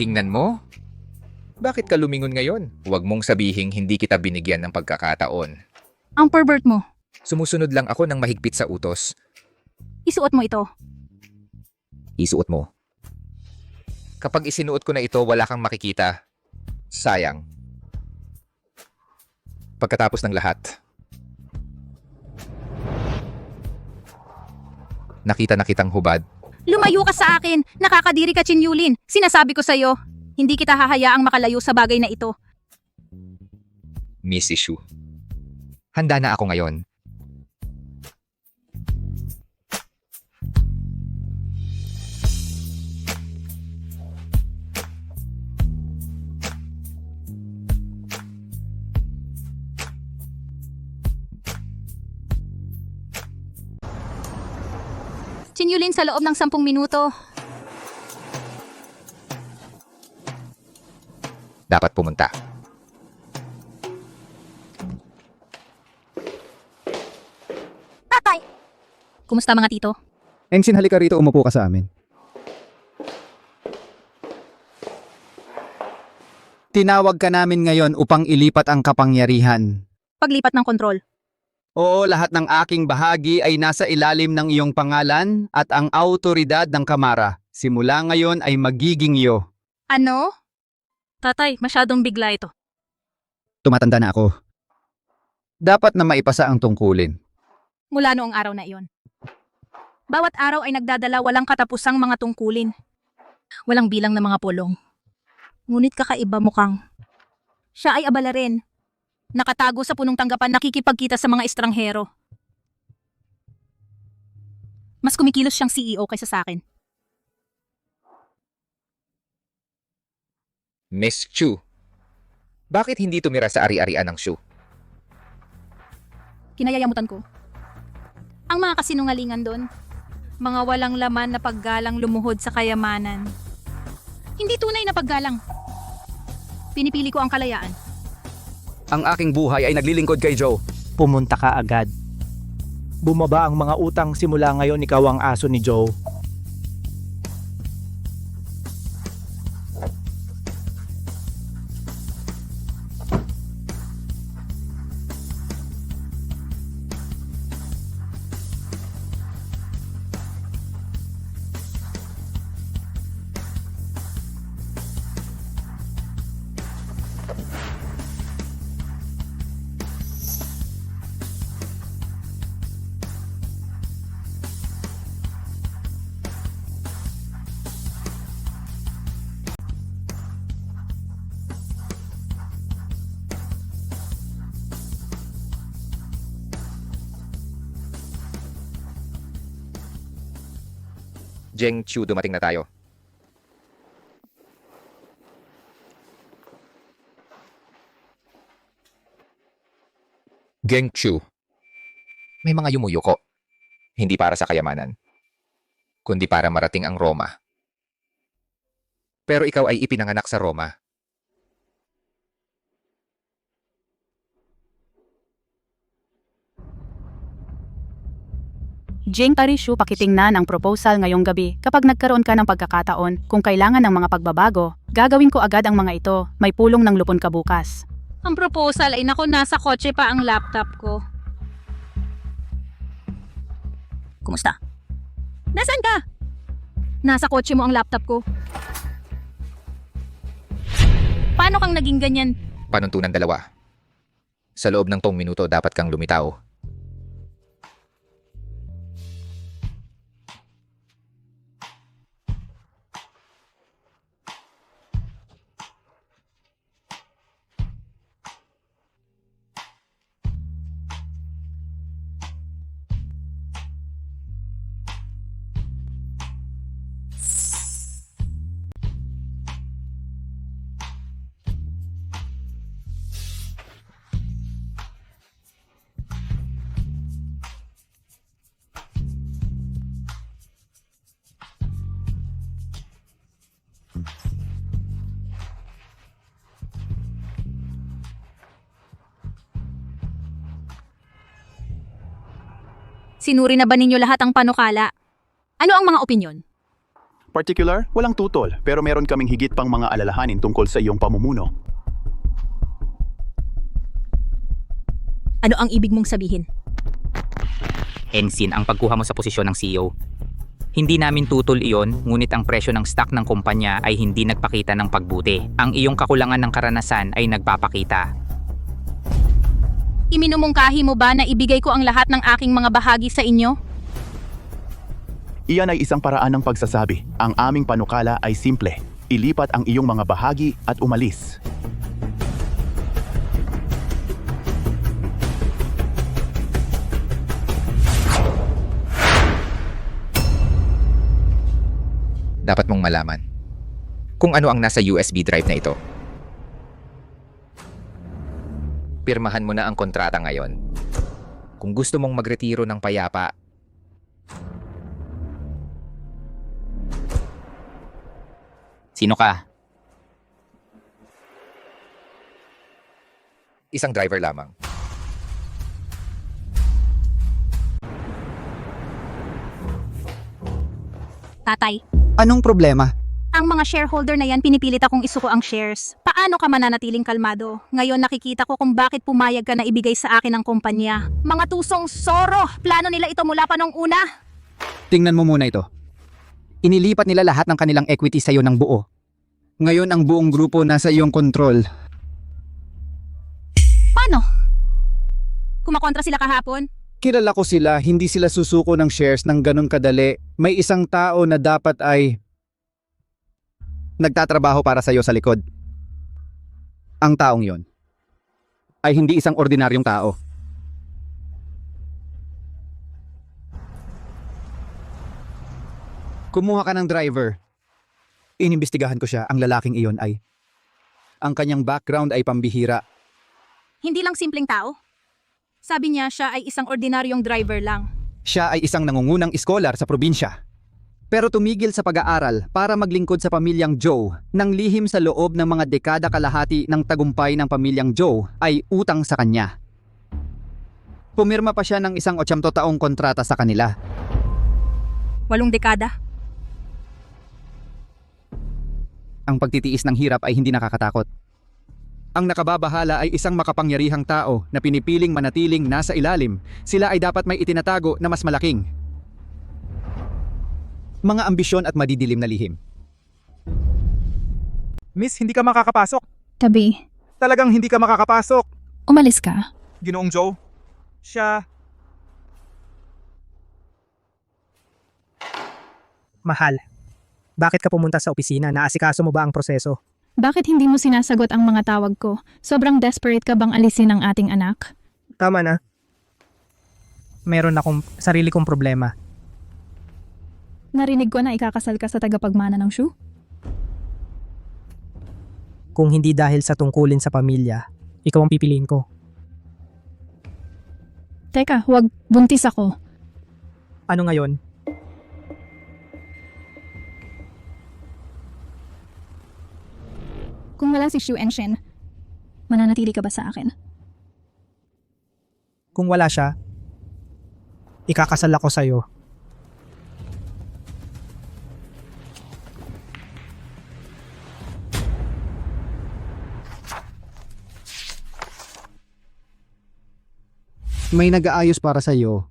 Tingnan mo. Bakit ka lumingon ngayon? Huwag mong sabihing hindi kita binigyan ng pagkakataon. Ang pervert mo. Sumusunod lang ako ng mahigpit sa utos. Isuot mo ito. Isuot mo. Kapag isinuot ko na ito, wala kang makikita. Sayang. Pagkatapos ng lahat, nakita na kitang hubad. Lumayo ka sa akin! Nakakadiri ka, Chin Yulin! Sinasabi ko sa'yo, hindi kita hahayaang makalayo sa bagay na ito. Miss Shu. Handa na ako ngayon. Chin Yulin, sa loob ng 10 minuto. Dapat pumunta. Tatay! Kumusta mga tito? Engsin, halika rito, umupo ka sa amin. Tinawag ka namin ngayon upang ilipat ang kapangyarihan. Paglipat ng kontrol. Oo, lahat ng aking bahagi ay nasa ilalim ng iyong pangalan at ang autoridad ng Kamara. Simula ngayon ay magiging iyo. Ano? Tatay, masyadong bigla ito. Tumatanda na ako. Dapat na maipasa ang tungkulin. Mula noong araw na iyon. Bawat araw ay nagdadala walang katapusang mga tungkulin. Walang bilang na mga pulong. Ngunit kakaiba mukhang. Siya ay abala rin. Nakatago sa punong tanggapan, nakikipagkita sa mga estranghero. Mas kumikilos siyang CEO kaysa sa akin. Miss Chu, bakit hindi tumira sa ari-arian ng Shu? Kinayayamutan ko. Ang mga kasinungalingan doon, mga walang laman na paggalang lumuhod sa kayamanan. Hindi tunay na paggalang. Pinipili ko ang kalayaan. Ang aking buhay ay naglilingkod kay Joe. Pumunta ka agad. Bumaba ang mga utang, simula ngayon ikaw ang aso ni Joe. Jeng Chu, dumating na tayo. Geng Chu, may mga yumuyuko. Hindi para sa kayamanan, kundi para marating ang Roma. Pero ikaw ay ipinanganak sa Roma. Jing Tarishu, pakitingnan ang proposal ngayong gabi. Kapag nagkaroon ka ng pagkakataon, kung kailangan ng mga pagbabago, gagawin ko agad ang mga ito. May pulong ng lupon ka bukas. Ang proposal ay naku, nasa kotse pa ang laptop ko. Kumusta? Nasaan ka? Nasa kotse mo ang laptop ko. Paano kang naging ganyan? Panuntunan 2. Sa loob ng 2 minuto dapat kang lumitaw. Sinuri na ba ninyo lahat ang panukala? Ano ang mga opinyon? Particular, walang tutol, pero meron kaming higit pang mga alalahanin tungkol sa iyong pamumuno. Ano ang ibig mong sabihin? Ensign ang pagkuha mo sa posisyon ng CEO. Hindi namin tutol iyon, ngunit ang presyo ng stock ng kumpanya ay hindi nagpakita ng pagbuti. Ang iyong kakulangan ng karanasan ay nagpapakita. Iminumungkahi mo ba na ibigay ko ang lahat ng aking mga bahagi sa inyo? Iyan ay isang paraan ng pagsasabi. Ang aming panukala ay simple. Ilipat ang iyong mga bahagi at umalis. Dapat mong malaman kung ano ang nasa USB drive na ito. Pirmahan mo na ang kontrata ngayon. Kung gusto mong magretiro ng payapa, Sino ka? isang driver lamang. Tatay, Anong problema? ang mga shareholder na yan pinipilit akong isuko ang shares. Paano ka mananatiling kalmado? Ngayon nakikita ko kung bakit pumayag ka na ibigay sa akin ang kumpanya. Mga tusong soro! Plano nila ito mula pa nung una. Tingnan mo muna ito. Inilipat nila lahat ng kanilang equity sa iyo ng buo. Ngayon ang buong grupo nasa iyong kontrol. Paano? Kumakontra sila kahapon? Kilala ko sila, hindi sila susuko ng shares ng ganun kadali. May isang tao na dapat ay nagtatrabaho para sa iyo sa likod. Ang taong yon ay hindi isang ordinaryong tao. Kumuha ka ng driver. Inimbestigahan ko siya, ang lalaking iyon ay. Ang kanyang background ay pambihira. Hindi lang simpleng tao. Sabi niya siya ay isang ordinaryong driver lang. Siya ay isang nangungunang iskolar sa probinsya. Pero tumigil sa pag-aaral para maglingkod sa pamilyang Joe nang lihim sa loob ng mga dekada kalahati ng tagumpay ng pamilyang Joe ay utang sa kanya. Pumirma pa siya ng isang 80 taong kontrata sa kanila. 8 dekada. Ang pagtitiis ng hirap ay hindi nakakatakot. Ang nakababahala ay isang makapangyarihang tao na pinipiling manatiling nasa ilalim. Sila ay dapat may itinatago na mas malaking mga ambisyon at madidilim na lihim. Miss, hindi ka makakapasok. Tabi, Talagang hindi ka makakapasok. umalis ka. Ginoong Joe, siya... Mahal, bakit ka pumunta sa opisina? Naasikaso mo ba ang proseso? Bakit hindi mo sinasagot ang mga tawag ko? Sobrang desperate ka bang alisin ang ating anak? Tama na. Meron akong sarili kong problema. Narinig ko na ikakasal ka sa tagapagmana ng Shu. Kung hindi dahil sa tungkulin sa pamilya, ikaw ang pipiliin ko. Teka, wag, buntis ako. Ano ngayon? Kung wala si Shu Engshin, mananatili ka ba sa akin? Kung wala siya, ikakasal ako sa'yo. May nag-aayos para sa iyo.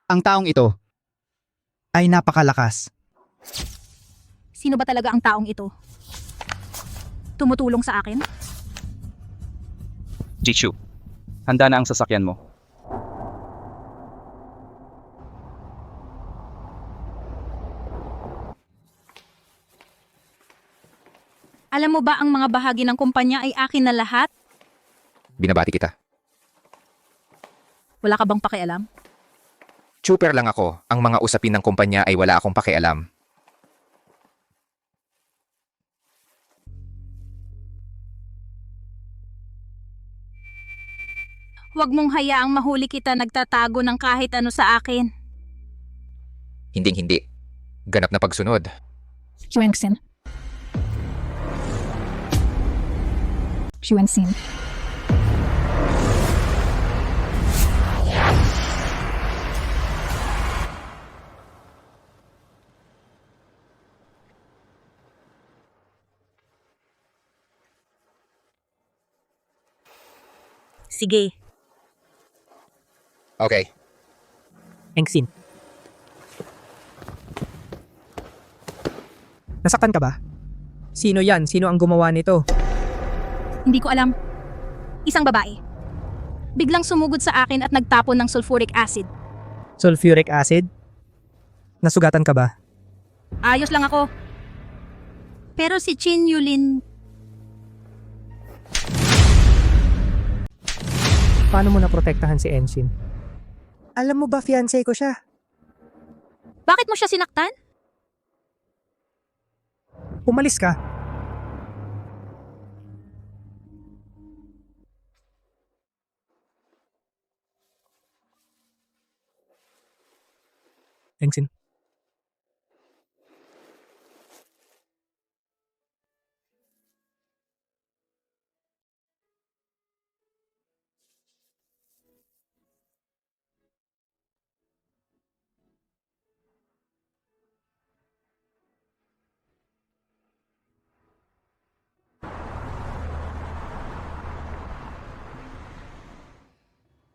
Ang taong ito Ay napakalakas. Sino ba talaga ang taong ito? Tumutulong sa akin? Jishu, handa na ang sasakyan mo. Alam mo ba ang mga bahagi ng kumpanya ay akin na lahat? Binabati kita. Wala ka bang pakialam? Chuper lang ako. Ang mga usapin ng kumpanya ay wala akong pakialam. Huwag mong hayaang mahuli kita nagtatago ng kahit ano sa akin. Hinding-hindi. Ganap na pagsunod. Shu Engshin. Shu Engshin. Sige. Okay. Engsin. Nasaktan ka ba? Sino yan? Sino ang gumawa nito? Hindi ko alam. Isang babae. biglang sumugod sa akin at nagtapon ng sulfuric acid. Sulfuric acid? Nasugatan ka ba? Ayos lang ako. Pero si Chin Yulin, Paano mo naprotektahan si Enshin? Alam mo ba, fiancé ko siya? bakit mo siya sinaktan? Umalis ka. Enshin.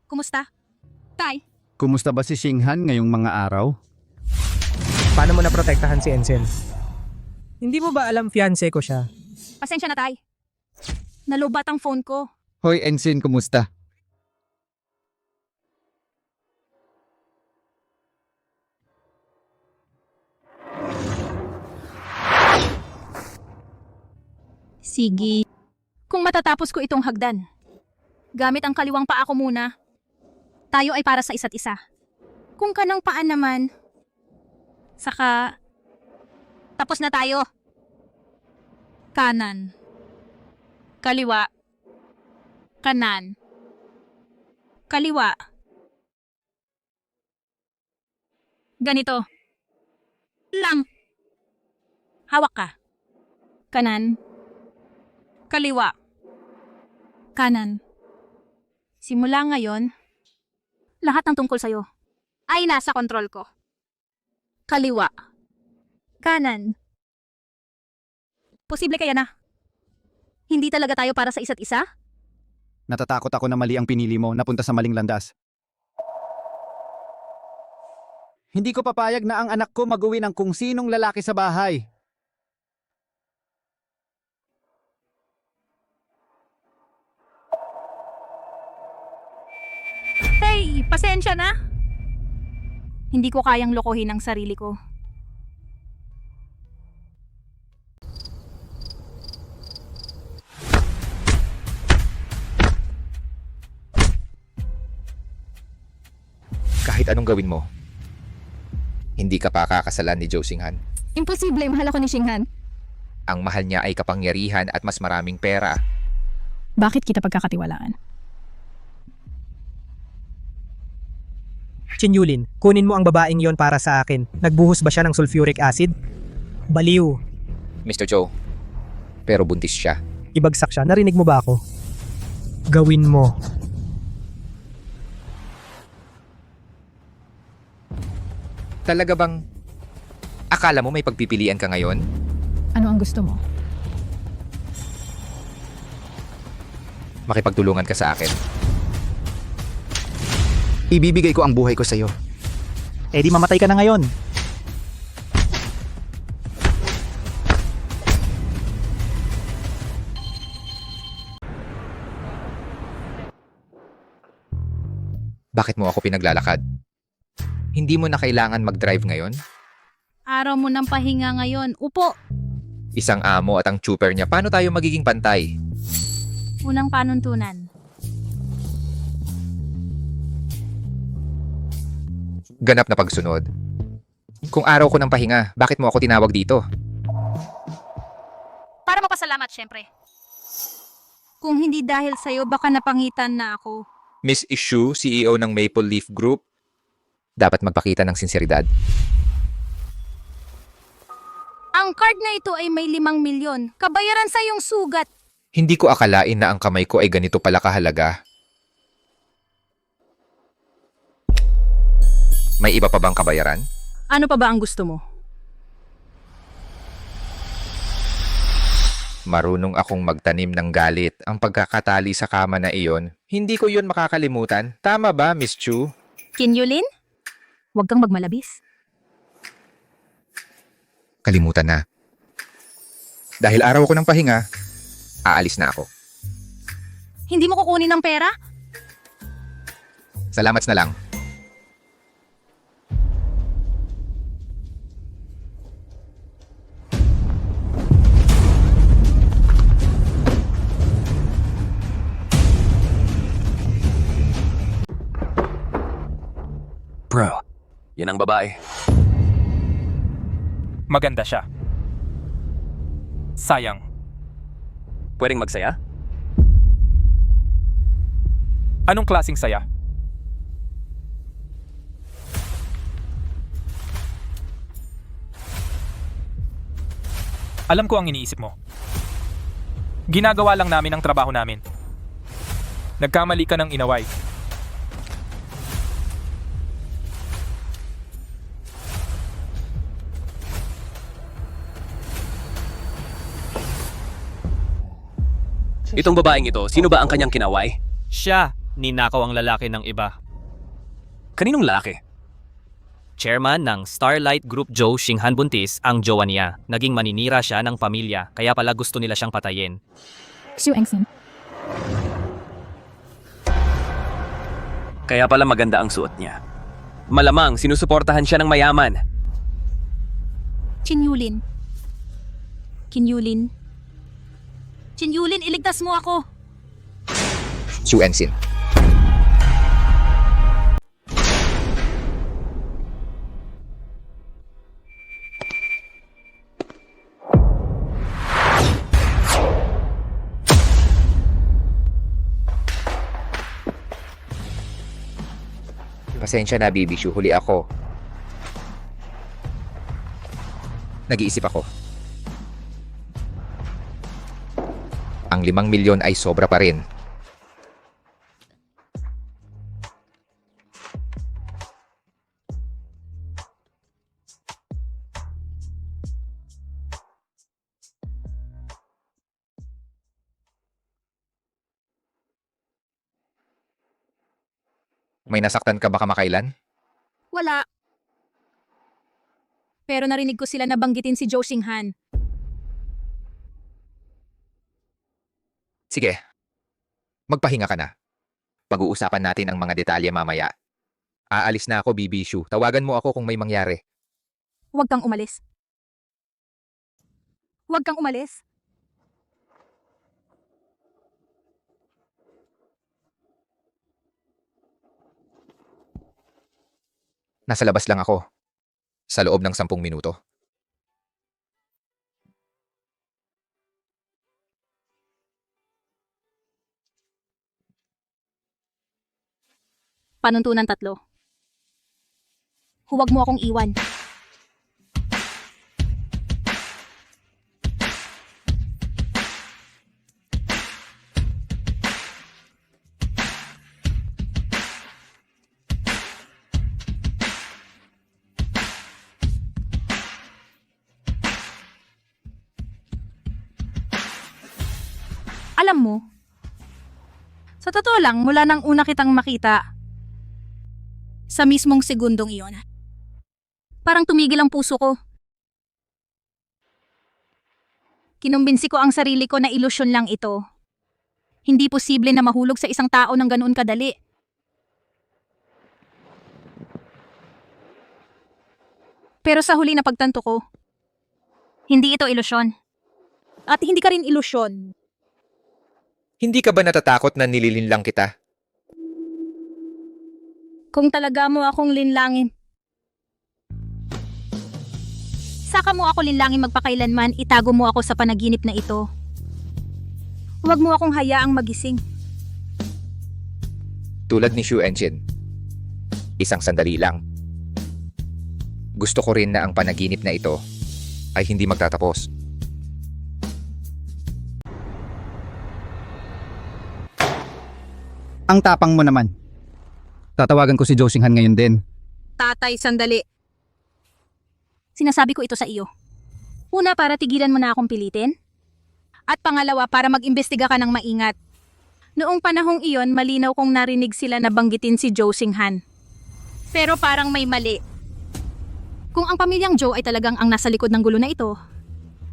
Kumusta? Tay, Kumusta ba si Xinghan ngayong mga araw? Paano mo naprotektahan si Enshin? Hindi mo ba alam fiancé ko siya? pasensya na tay. Nalubat ang phone ko. Hoy Ensign, kumusta? Sige. Kung matatapos ko itong hagdan, gamit ang kaliwang paa ko muna, tayo ay para sa isa't isa. Kung kanang paa naman, saka, tapos na tayo. Kanan. Kaliwa. Kanan. Kaliwa. Ganito. Lang. Hawak ka. Kanan. Kaliwa. Kanan. Simula ngayon, lahat ng tungkol sa'yo ay nasa kontrol ko. Kaliwa. Kanan. Posible kaya na? Hindi talaga tayo para sa isa't isa? Natatakot ako na mali ang pinili mo, napunta sa maling landas. Hindi ko papayag na ang anak ko mag-uwi ng kung sinong lalaki sa bahay. Hey, pasensya na. Hindi ko kayang lokohin ang sarili ko. Kahit anong gawin mo, hindi ka pa kakasalan ni Zhou Xinghan. Imposible, mahal ako ni Xinghan. Ang mahal niya ay kapangyarihan at mas maraming pera. Bakit kita pagkakatiwalaan? Chin Yulin, kunin mo ang babaeng yon para sa akin. Nagbuhos ba siya ng sulfuric acid? Baliw. Mr. Zhou, pero buntis siya. Ibagsak siya. Narinig mo ba ako? Gawin mo. Talaga bang akala mo may pagpipilian ka ngayon? Ano ang gusto mo? Makipagtulungan ka sa akin. Ibibigay ko ang buhay ko sa iyo. Eh di mamatay ka na ngayon. Bakit mo ako pinaglalakad? Hindi mo na kailangan mag-drive ngayon? Araw mo ng pahinga ngayon. Upo. Isang amo at ang chuper niya, paano tayo magiging pantay? Unang panuntunan. Ganap na pagsunod. Kung araw ko ng pahinga, bakit mo ako tinawag dito? Para mapasalamat, syempre. Kung hindi dahil sa'yo, baka napangitan na ako. Miss Ishu, CEO ng Maple Leaf Group, dapat magpakita ng sinseridad. Ang card na ito ay may 5 milyon. Kabayaran sa iyong sugat. Hindi ko akalain na ang kamay ko ay ganito pala kahalaga. May iba pa bang kabayaran? Ano pa ba ang gusto mo? Marunong akong magtanim ng galit. Ang pagkakatali sa kama na iyon, hindi ko yun makakalimutan. Tama ba, Miss Chu? Chin Yulin? Huwag kang magmalabis. Kalimutan na. Dahil araw ko ng pahinga, aalis na ako. Hindi mo kukunin ng pera? Salamat na lang. Bro, yan ang babae. Maganda siya. Sayang. Pwedeng magsaya? Anong klaseng saya? Alam ko ang iniisip mo. Ginagawa lang namin ang trabaho namin. Nagkamali ka ng inaway. Itong babaeng ito, sino ba ang kanyang kinaway? Siya, ninakaw ang lalaki ng iba. Kaninong lalaki? Chairman ng Starlight Group Joe Shinghan Buntis ang jowa niya. Naging maninira siya ng pamilya, kaya pala gusto nila siyang patayin. Xu Engsin. Kaya pala maganda ang suot niya. Malamang sinusuportahan siya ng mayaman. Qin Yulin. Qin Yulin. Qin Yulin, iligtas mo ako! Xu Ensin. Pasensya na, Bibi Shu. Huli ako. Nag-iisip ako. Ang 5 milyon ay sobra pa rin. May nasaktan ka ba kamakailan? Wala. Pero narinig ko sila nabanggitin si Joe Shinghan. Sige. Magpahinga ka na. Pag-uusapan natin ang mga detalye mamaya. Aalis na ako, Bibi Shu. Tawagan mo ako kung may mangyari. Huwag kang umalis. Huwag kang umalis. Nasa labas lang ako. Sa loob ng 10 minuto. Panuntunan 3. Huwag mo akong iwan. Alam mo, sa totoo lang, mula nang una kitang makita, sa mismong segundong iyon, parang tumigil ang puso ko. Kinumbinsi ko ang sarili ko na ilusyon lang ito. Hindi posible na mahulog sa isang tao ng ganoon kadali. Pero sa huli na pagtanto ko, hindi ito ilusyon. At hindi ka rin ilusyon. Hindi ka ba natatakot na nililinlang kita? Kung talaga mo akong linlangin. Saka mo ako linlangin magpakailanman, itago mo ako sa panaginip na ito. Huwag mo akong hayaang magising. Tulad ni Xu Enjin. Isang sandali lang. Gusto ko rin na ang panaginip na ito ay hindi magtatapos. Ang tapang mo naman. Tatawagan ko si Joe Shinghan ngayon din. Tatay, sandali. Sinasabi ko ito sa iyo. Una, para tigilan mo na akong pilitin. At pangalawa, para mag-imbestiga ka ng maingat. Noong panahong iyon, malinaw kong narinig sila na banggitin si Joe Shinghan. Pero parang may mali. Kung ang pamilyang Joe ay talagang ang nasa likod ng gulo na ito,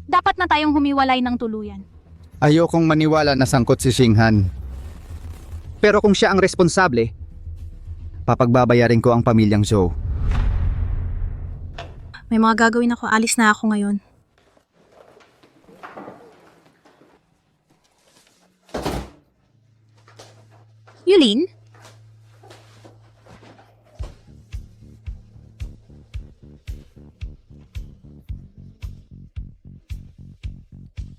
dapat na tayong humiwalay ng tuluyan. Ayokong maniwala na sangkot si Shinghan. Pero kung siya ang responsable, Papagbabayarin ko ang pamilyang Zhou. May mga gagawin ako. Alis na ako ngayon. Yulin?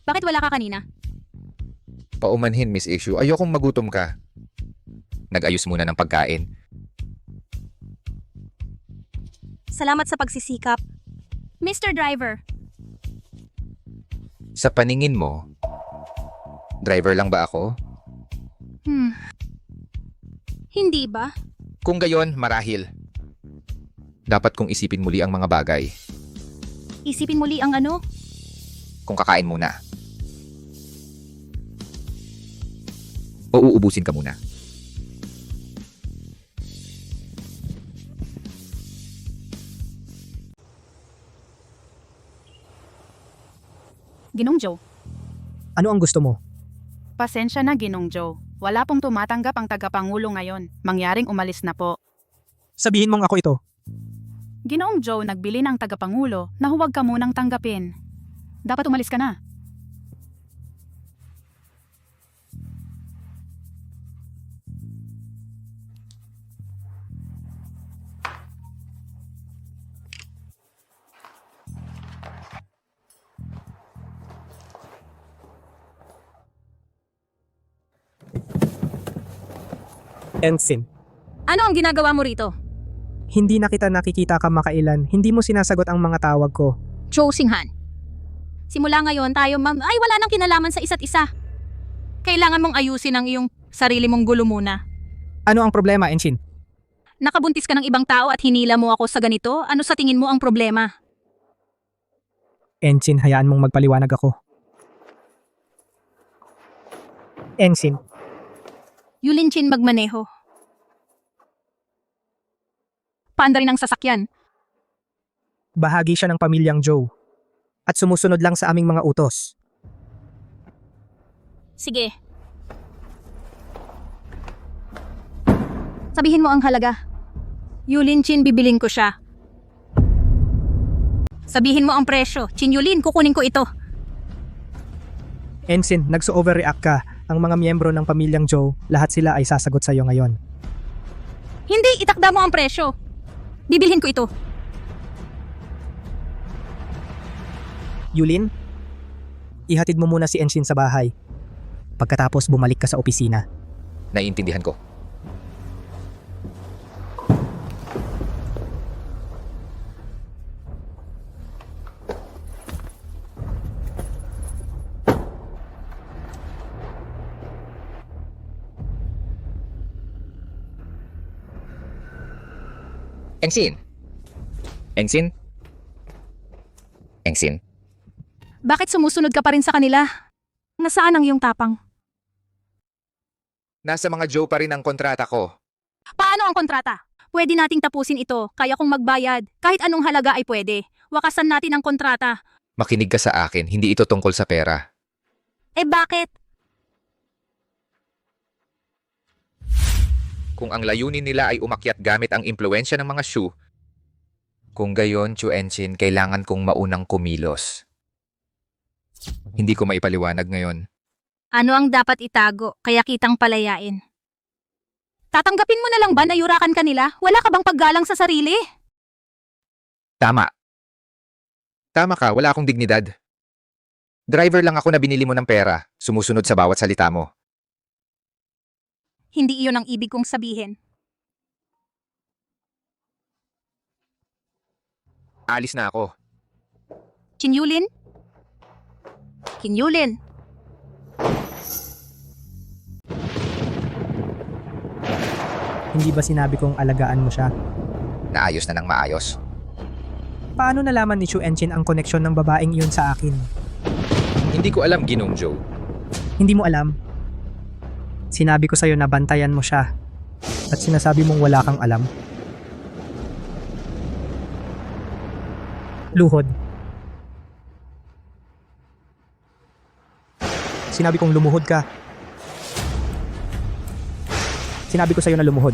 Bakit wala ka kanina? Paumanhin, Miss Issue. Ayokong magutom ka. Nag-ayos muna ng pagkain. Salamat sa pagsisikap. Mr. Driver, Sa paningin mo, driver lang ba ako? Hindi ba? Kung gayon, marahil. Dapat kong isipin muli ang mga bagay. Isipin muli ang ano? Kung kakain muna. O uubusin ka muna. Ginong Joe. Ano ang gusto mo? Pasensya na, Ginong Joe. Wala pong tumatanggap ang tagapangulo ngayon. Mangyaring umalis na po. Sabihin mong ako ito. Ginoong Joe, nagbili ng tagapangulo na huwag ka munang tanggapin. Dapat umalis ka na. Ensign, Ano ang ginagawa mo rito? hindi na kita nakikita kamakailan. Hindi mo sinasagot ang mga tawag ko. Joe Xinghan. Simula ngayon tayo ay wala nang kinalaman sa isa't isa. Kailangan mong ayusin ang iyong sarili mong gulo muna. Ano ang problema, Ensign? Nakabuntis ka ng ibang tao at hinila mo ako sa ganito? Ano sa tingin mo ang problema? Ensign, hayaan mong magpaliwanag ako. Ensign, Yulin Chin magmaneho. Paandarin ang sasakyan. bahagi siya ng pamilyang Joe. At sumusunod lang sa aming mga utos. Sige. Sabihin mo ang halaga. Yulin Chin, bibiling ko siya. Sabihin mo ang presyo. Chin Yulin, kukunin ko ito. Ensign, nagso-overreact ka. Ang mga miyembro ng pamilyang Joe, lahat sila ay sasagot sa iyo ngayon. Hindi, itakda mo ang presyo. Bibilhin ko ito. Yulin, ihatid mo muna si Ensign sa bahay. Pagkatapos bumalik ka sa opisina. Naiintindihan ko. Engsin! Engsin? Engsin? Bakit sumusunod ka pa rin sa kanila? Nasaan ang iyong tapang? Nasa mga Joe pa rin ang kontrata ko. Paano ang kontrata? Pwede nating tapusin ito, kaya kung magbayad. Kahit anong halaga ay pwede. Wakasan natin ang kontrata. Makinig ka sa akin, hindi ito tungkol sa pera. Eh bakit? Kung ang layunin nila ay umakyat gamit ang impluensya ng mga Shu, kung gayon, Chu Enchin, kailangan kong maunang kumilos. Hindi ko maipaliwanag ngayon. Ano ang dapat itago, kaya kitang palayain? Tatanggapin mo na lang ba na yurakan ka nila? Wala ka bang paggalang sa sarili? Tama. Tama ka, wala akong dignidad. Driver lang ako na binili mo ng pera, sumusunod sa bawat salita mo. Hindi iyon ang ibig kong sabihin. Alis na ako. Chinyulin? Kinyulin? Hindi ba sinabi kong alagaan mo siya? Naayos na ng maayos. Paano nalaman ni Chu Enchin ang koneksyon ng babaeng iyon sa akin? Hindi ko alam, Ginong Joe. Hindi mo alam. Sinabi ko sa'yo na bantayan mo siya. At sinasabi mong wala kang alam. Luhod. Sinabi kong lumuhod ka. Sinabi ko sa'yo na lumuhod.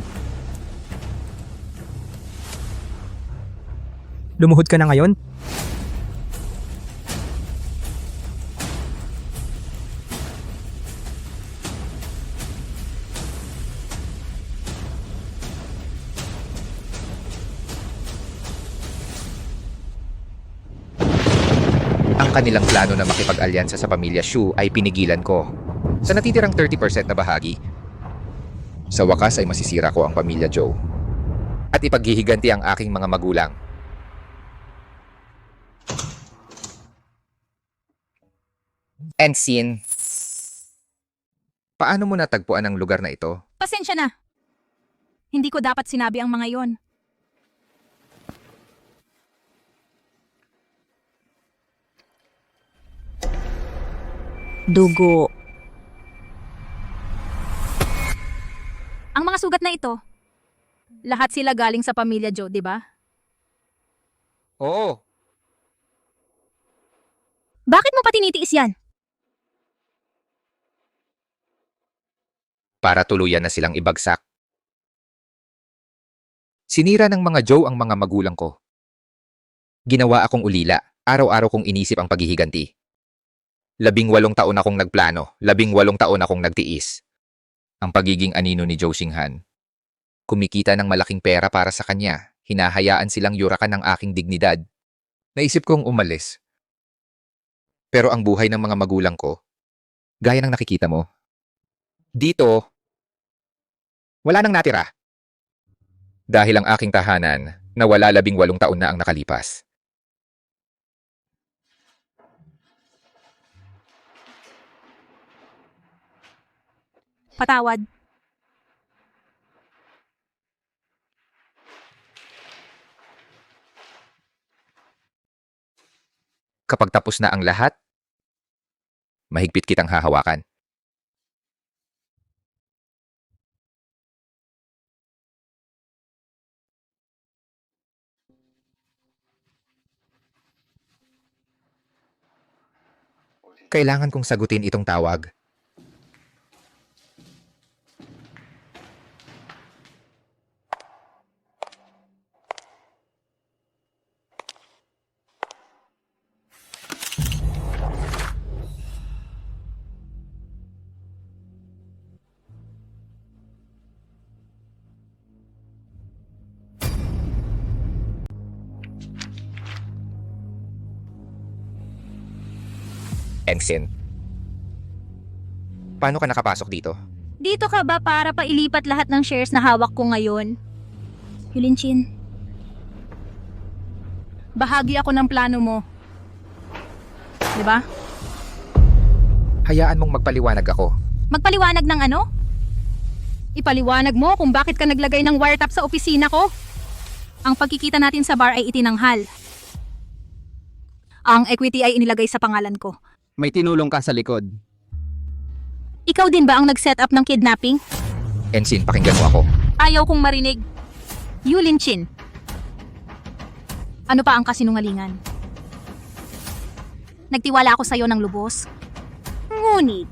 Lumuhod ka na ngayon? Ang kanilang plano na makipag-alyansa sa pamilya Shu ay pinigilan ko. Sa natitirang 30% na bahagi, sa wakas ay masisira ko ang pamilya Joe. At ipaghihiganti ang aking mga magulang. Ensign, paano mo natagpuan ang lugar na ito? Pasensya na. Hindi ko dapat sinabi ang mga yon. Dugo. Ang mga sugat na ito, lahat sila galing sa pamilya Joe, di ba? Oo. Bakit mo pa tinitiis yan? Para tuluyan na silang ibagsak. Sinira ng mga Joe ang mga magulang ko. Ginawa akong ulila, araw-araw kong inisip ang paghihiganti. 18 taon akong nagplano, 18 taon akong nagtiis. Ang pagiging anino ni Joe Xinghan. Kumikita ng malaking pera para sa kanya, hinahayaan silang yurakan ng aking dignidad. Naisip kong umalis. Pero ang buhay ng mga magulang ko, gaya ng nakikita mo, dito, wala nang natira. Dahil ang aking tahanan, nawala 18 taon na ang nakalipas. Patawad. Kapag tapos na ang lahat, mahigpit kitang hahawakan. Kailangan kong sagutin itong tawag. Ensign, paano ka nakapasok dito? Dito ka ba para pailipat lahat ng shares na hawak ko ngayon? Yulinchin, bahagi ako ng plano mo. Di ba? Hayaan mong magpaliwanag ako. Magpaliwanag ng ano? Ipaliwanag mo kung bakit ka naglagay ng wiretap sa opisina ko. Ang pagkikita natin sa bar ay itinanghal. Ang equity ay inilagay sa pangalan ko. May tinulong ka sa likod. Ikaw din ba ang nag-set up ng kidnapping? Ensign, pakinggan mo ako. Ayaw kong marinig. Yulinchin. Ano pa ang kasinungalingan? Nagtiwala ako sa'yo ng lubos. Ngunit,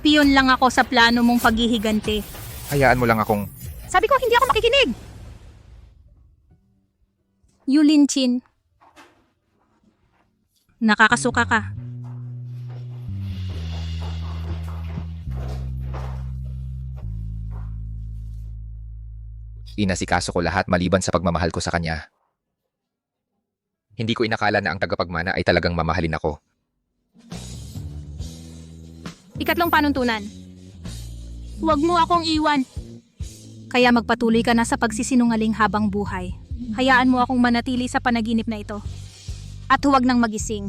piyon lang ako sa plano mong paghihiganti. Hayaan mo lang akong... Sabi ko, hindi ako makikinig. Yulinchin. Nakakasuka ka. Inasikaso ko lahat maliban sa pagmamahal ko sa kanya. Hindi ko inakala na ang tagapagmana ay talagang mamahalin ako. Ikatlong panuntunan. Huwag mo akong iwan. Kaya magpatuloy ka na sa pagsisinungaling habang buhay. Hayaan mo akong manatili sa panaginip na ito. At huwag nang magising.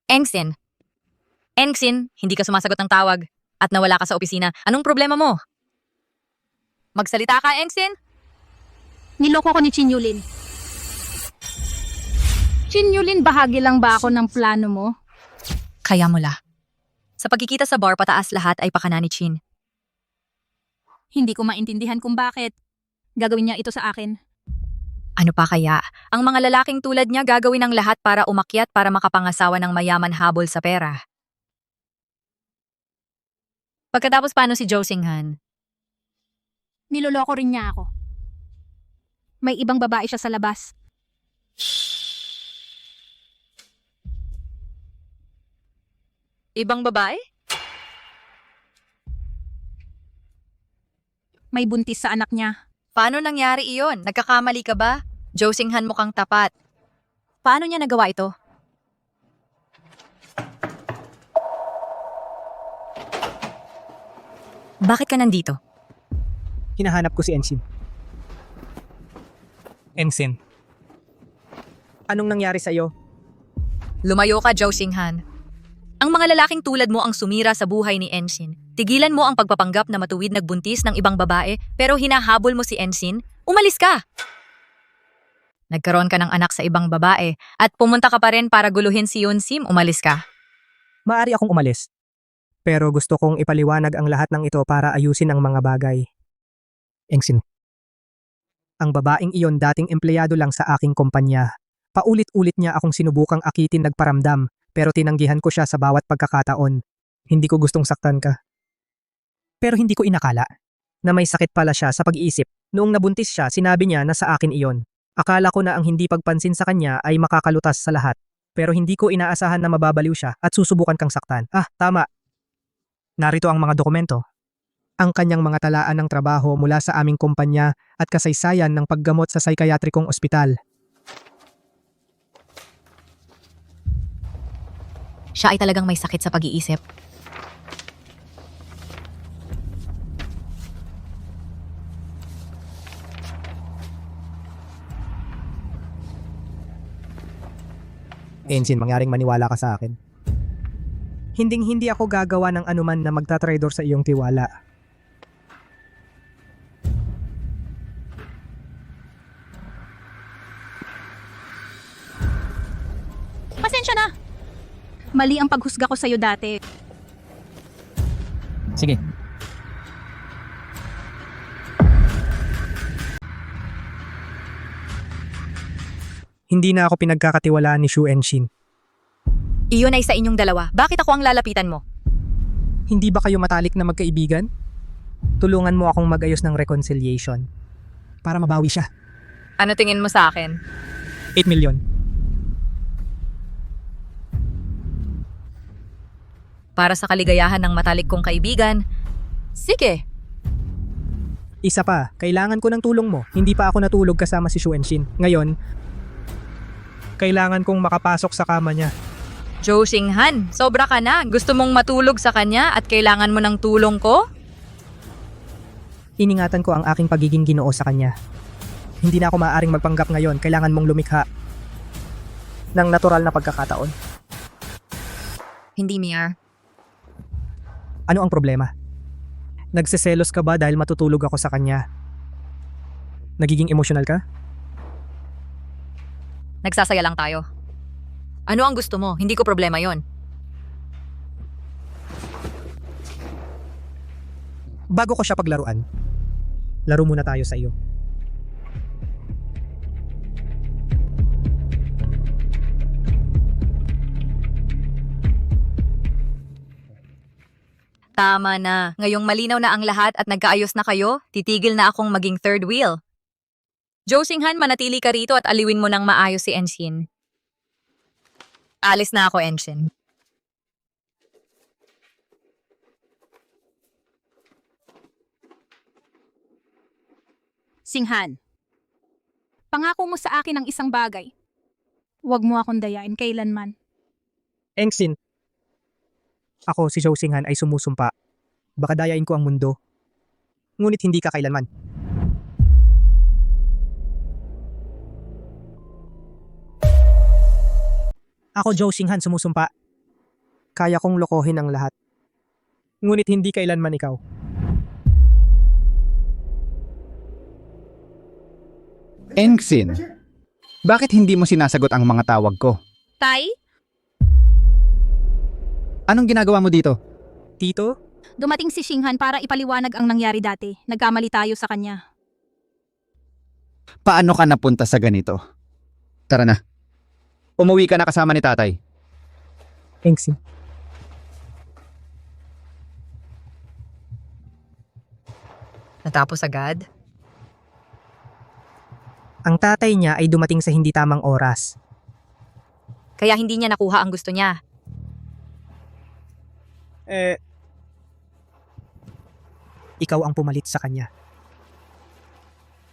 Engsin. Engsin, hindi ka sumasagot ng tawag at nawala ka sa opisina. Anong problema mo? Magsalita ka, Engsin? Niloko ko ni Chin Yulin. Chin Yulin, bahagi lang ba ako ng plano mo? Kaya mula. Sa pagkikita sa bar, pataas lahat ay pakana ni Chin. Hindi ko maintindihan kung bakit. Gagawin niya ito sa akin. Ano pa kaya? Ang mga lalaking tulad niya gagawin ang lahat para umakyat para makapangasawa ng mayaman habol sa pera. Pagkatapos paano si Joe Singhan? Niloloko rin niya ako. May ibang babae siya sa labas. Ibang babae? May buntis sa anak niya. Paano nangyari iyon? Nagkakamali ka ba? Joe Singhan mukhang tapat. Paano niya nagawa ito? Bakit ka nandito? Hinahanap ko si Ensign. Ensign. Anong nangyari sa'yo? Lumayo ka, Joe Singhan. Ang mga lalaking tulad mo ang sumira sa buhay ni Ensign. Tigilan mo ang pagpapanggap na matuwid nagbuntis ng ibang babae pero hinahabol mo si Ensign. Umalis ka! Nagkaroon ka ng anak sa ibang babae at pumunta ka pa rin para guluhin si Yunsim. Umalis ka. Maari akong umalis. Pero gusto kong ipaliwanag ang lahat ng ito para ayusin ang mga bagay. Ensign. Ang babaeng iyon dating empleyado lang sa aking kumpanya. Paulit-ulit niya akong sinubukang akitin nagparamdam pero tinanggihan ko siya sa bawat pagkakataon. Hindi ko gustong saktan ka. Pero hindi ko inakala na may sakit pala siya sa pag-iisip. Noong nabuntis siya, sinabi niya na sa akin iyon. Akala ko na ang hindi pagpansin sa kanya ay makakalutas sa lahat. Pero hindi ko inaasahan na mababaliw siya at susubukan kang saktan. Tama. Narito ang mga dokumento. Ang kanyang mga talaan ng trabaho mula sa aming kumpanya at kasaysayan ng paggamot sa psikayatrikong ospital. Siya ay talagang may sakit sa pag-iisip. Ensign, mangyaring maniwala ka sa akin. Hinding-hindi ako gagawa ng anuman na magtatraidor sa iyong tiwala. Pasensya na! Mali ang paghusga ko sa'yo dati. Sige. Hindi na ako pinagkakatiwalaan ni Shu Enshin. Iyon ay sa inyong dalawa. Bakit ako ang lalapitan mo? Hindi ba kayo matalik na magkaibigan? Tulungan mo akong mag-ayos ng reconciliation para mabawi siya. Ano tingin mo sa akin? 8 million. Para sa kaligayahan ng matalik kong kaibigan? Sige. Isa pa, kailangan ko ng tulong mo. Hindi pa ako natulog kasama si Shu Enshin. Ngayon, kailangan kong makapasok sa kama niya. Joe Singhan, sobra ka na. Gusto mong matulog sa kanya at kailangan mo ng tulong ko? Iningatan ko ang aking pagiging Ginoo sa kanya. Hindi na ako maaaring magpanggap ngayon. Kailangan mong lumikha ng natural na pagkakataon. Hindi, Mia. Ano ang problema? Nagseselos ka ba dahil matutulog ako sa kanya? Nagiging emosyonal ka? Nagsasaya lang tayo. Ano ang gusto mo? Hindi ko problema yon. Bago ko siya paglaruan, laro muna tayo sa iyo. Tama na. Ngayong malinaw na ang lahat at nagkaayos na kayo, titigil na akong maging third wheel. Joe Singhan, manatili ka rito at aliwin mo ng maayos si Ensign. Alis na ako, Ensign. Singhan, pangako mo sa akin ang isang bagay. Huwag mo akong dayain kailanman. Ensign, ako si Joe Singhan ay sumusumpa. Baka dayain ko ang mundo. Ngunit hindi ka kailanman. Ako Joe Singhan sumusumpa. Kaya kong lokohin ang lahat. Ngunit hindi kailanman ikaw. Ensign, bakit hindi mo sinasagot ang mga tawag ko? Tay, Anong ginagawa mo dito? Tito? dumating si Singhan para ipaliwanag ang nangyari dati. Nagkamali tayo sa kanya. Paano ka napunta sa ganito? Tara na. Umuwi ka na kasama ni tatay. Engsin. Natapos agad? Ang tatay niya ay dumating sa hindi tamang oras. Kaya hindi niya nakuha ang gusto niya. Ikaw ang pumalit sa kanya.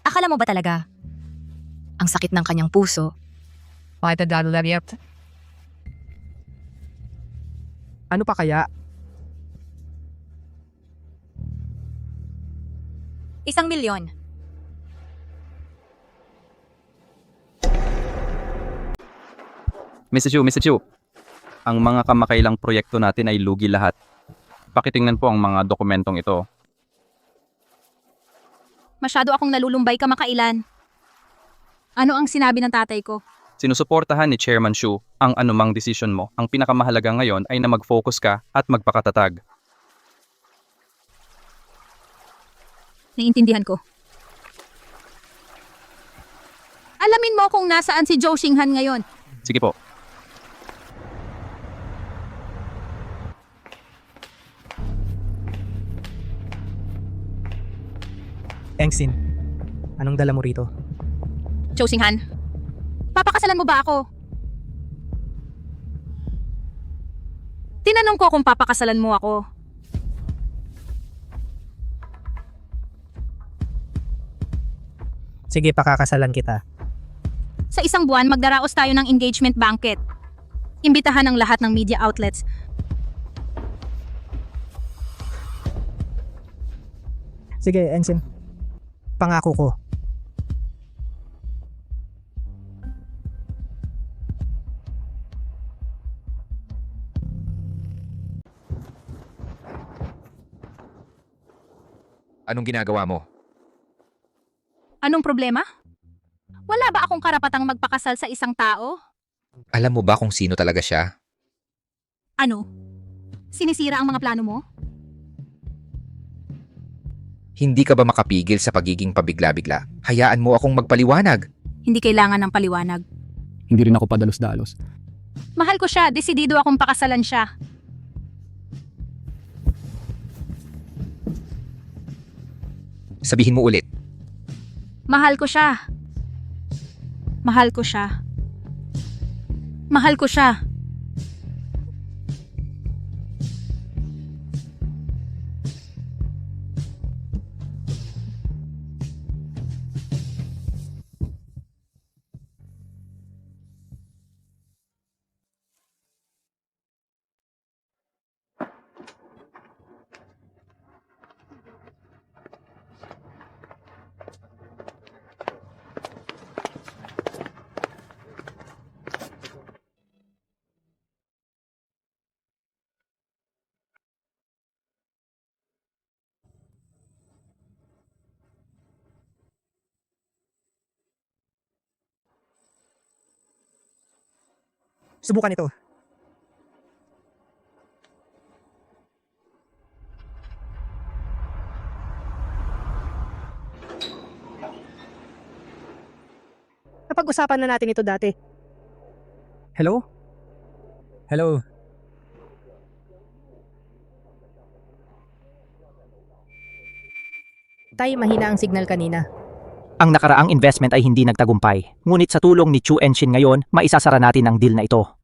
Akala mo ba talaga? Ang sakit ng kanyang puso. Ano pa kaya? ₱1,000,000. Mrs. Chu, ang mga kamakailang proyekto natin ay lugi lahat. Pakitingnan po ang mga dokumentong ito. Masyado akong nalulumbay kamakailan. Ano ang sinabi ng tatay ko? Sinusuportahan ni Chairman Shu ang anumang desisyon mo. Ang pinakamahalaga ngayon ay na mag-focus ka at magpakatatag. Naiintindihan ko. Alamin mo kung nasaan si Zhou Xinghan ngayon. Sige po. Engsin, anong dala mo rito? Zhou Xinghan, papakasalan mo ba ako? Tinanong ko kung papakasalan mo ako. Sige, pakakasalan kita. Sa isang buwan, magdaraos tayo ng engagement banquet. Imbitahan ang lahat ng media outlets. Sige, Engsin. Pangako ko. Anong ginagawa mo? Anong problema? Wala ba akong karapatang magpakasal sa isang tao? Alam mo ba kung sino talaga siya? Ano? Sinisira ang mga plano mo? Hindi ka ba makapigil sa pagiging pabigla-bigla? Hayaan mo akong magpaliwanag. Hindi kailangan ng paliwanag. Hindi rin ako padalos-dalos. Mahal ko siya, desidido akong pakasalan siya. Sabihin mo ulit. Mahal ko siya. Mahal ko siya. Mahal ko siya. Subukan ito. Napag-usapan na natin ito dati. Hello? Hello? Tay, mahina ang signal kanina. Ang nakaraang investment ay hindi nagtagumpay. Ngunit sa tulong ni Chu Enshin ngayon, maisasara natin ang deal na ito.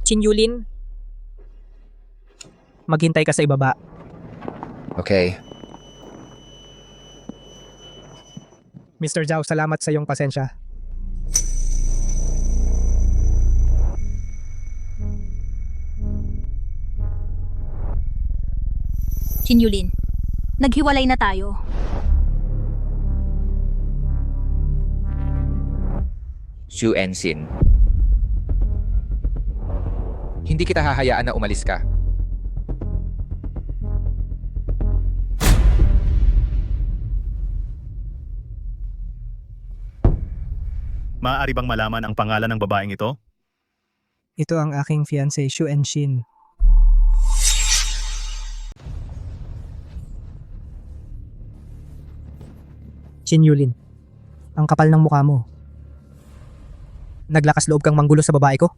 Chin Yulin, maghintay ka sa ibaba. Okay. Mr. Zhao, salamat sa iyong pasensya. Chin Yulin, naghiwalay na tayo. Shu Ensin. Hindi kita hahayaan na umalis ka. Maaari bang malaman ang pangalan ng babaeng ito? Ito ang aking fiancé, Shu Enshin. Chin Yulin, ang kapal ng mukha mo. Naglakas loob kang manggulo sa babae ko?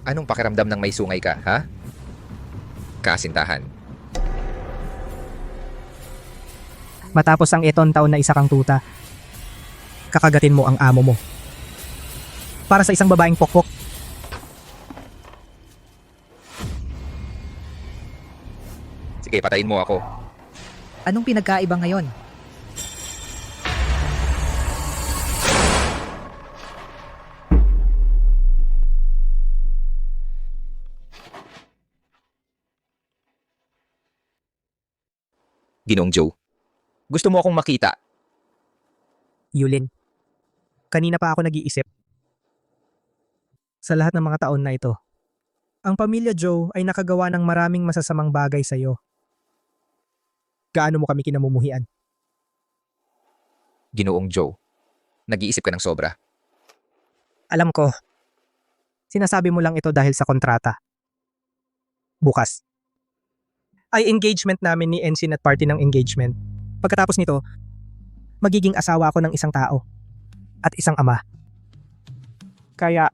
Anong pakiramdam ng may sungay ka, ha? Kasintahan. Matapos ang eton taon na isa kang tuta, kakagatin mo ang amo mo. Para sa isang babaeng pokpok. Sige, patayin mo ako. Anong pinagkaiba ngayon? Ginoong Joe. Gusto mo akong makita? Yulin, kanina pa ako nag-iisip. Sa lahat ng mga taon na ito, ang pamilya Joe ay nakagawa ng maraming masasamang bagay sa iyo. Gaano mo kami kinamumuhian? Ginoong Joe. Nag-iisip ka ng sobra. Alam ko, sinasabi mo lang ito dahil sa kontrata. Bukas ay engagement namin ni Ensign at party ng engagement. Pagkatapos nito, magiging asawa ako ng isang tao at isang ama. Kaya,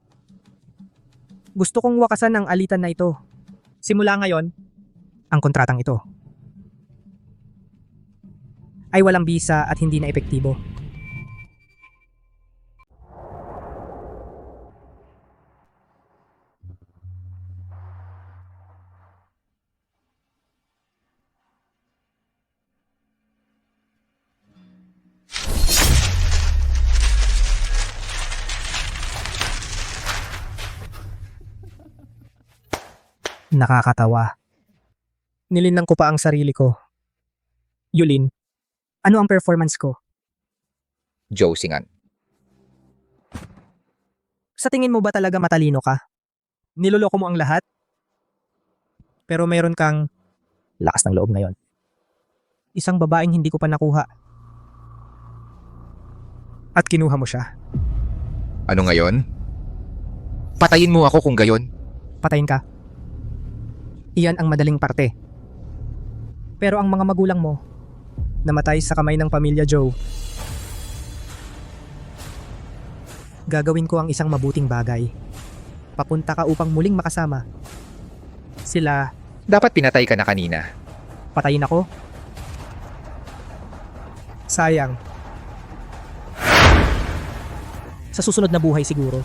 gusto kong wakasan ang alitan na ito. Simula ngayon, ang kontratang ito ay walang bisa at hindi na epektibo. Nakakatawa. Nilinlang ko pa ang sarili ko. Yulin, ano ang performance ko? Joe Singan. Sa tingin mo ba talaga matalino ka? Niloloko mo ang lahat? Pero mayroon kang lakas ng loob ngayon. Isang babaeng hindi ko pa nakuha. At kinuha mo siya. Ano ngayon? Patayin mo ako kung gayon. Patayin ka. Iyan ang madaling parte. Pero ang mga magulang mo, namatay sa kamay ng pamilya Joe. Gagawin ko ang isang mabuting bagay. Papunta ka upang muling makasama. Sila, Dapat pinatay ka na kanina. patayin ako. Sayang. Sa susunod na buhay siguro.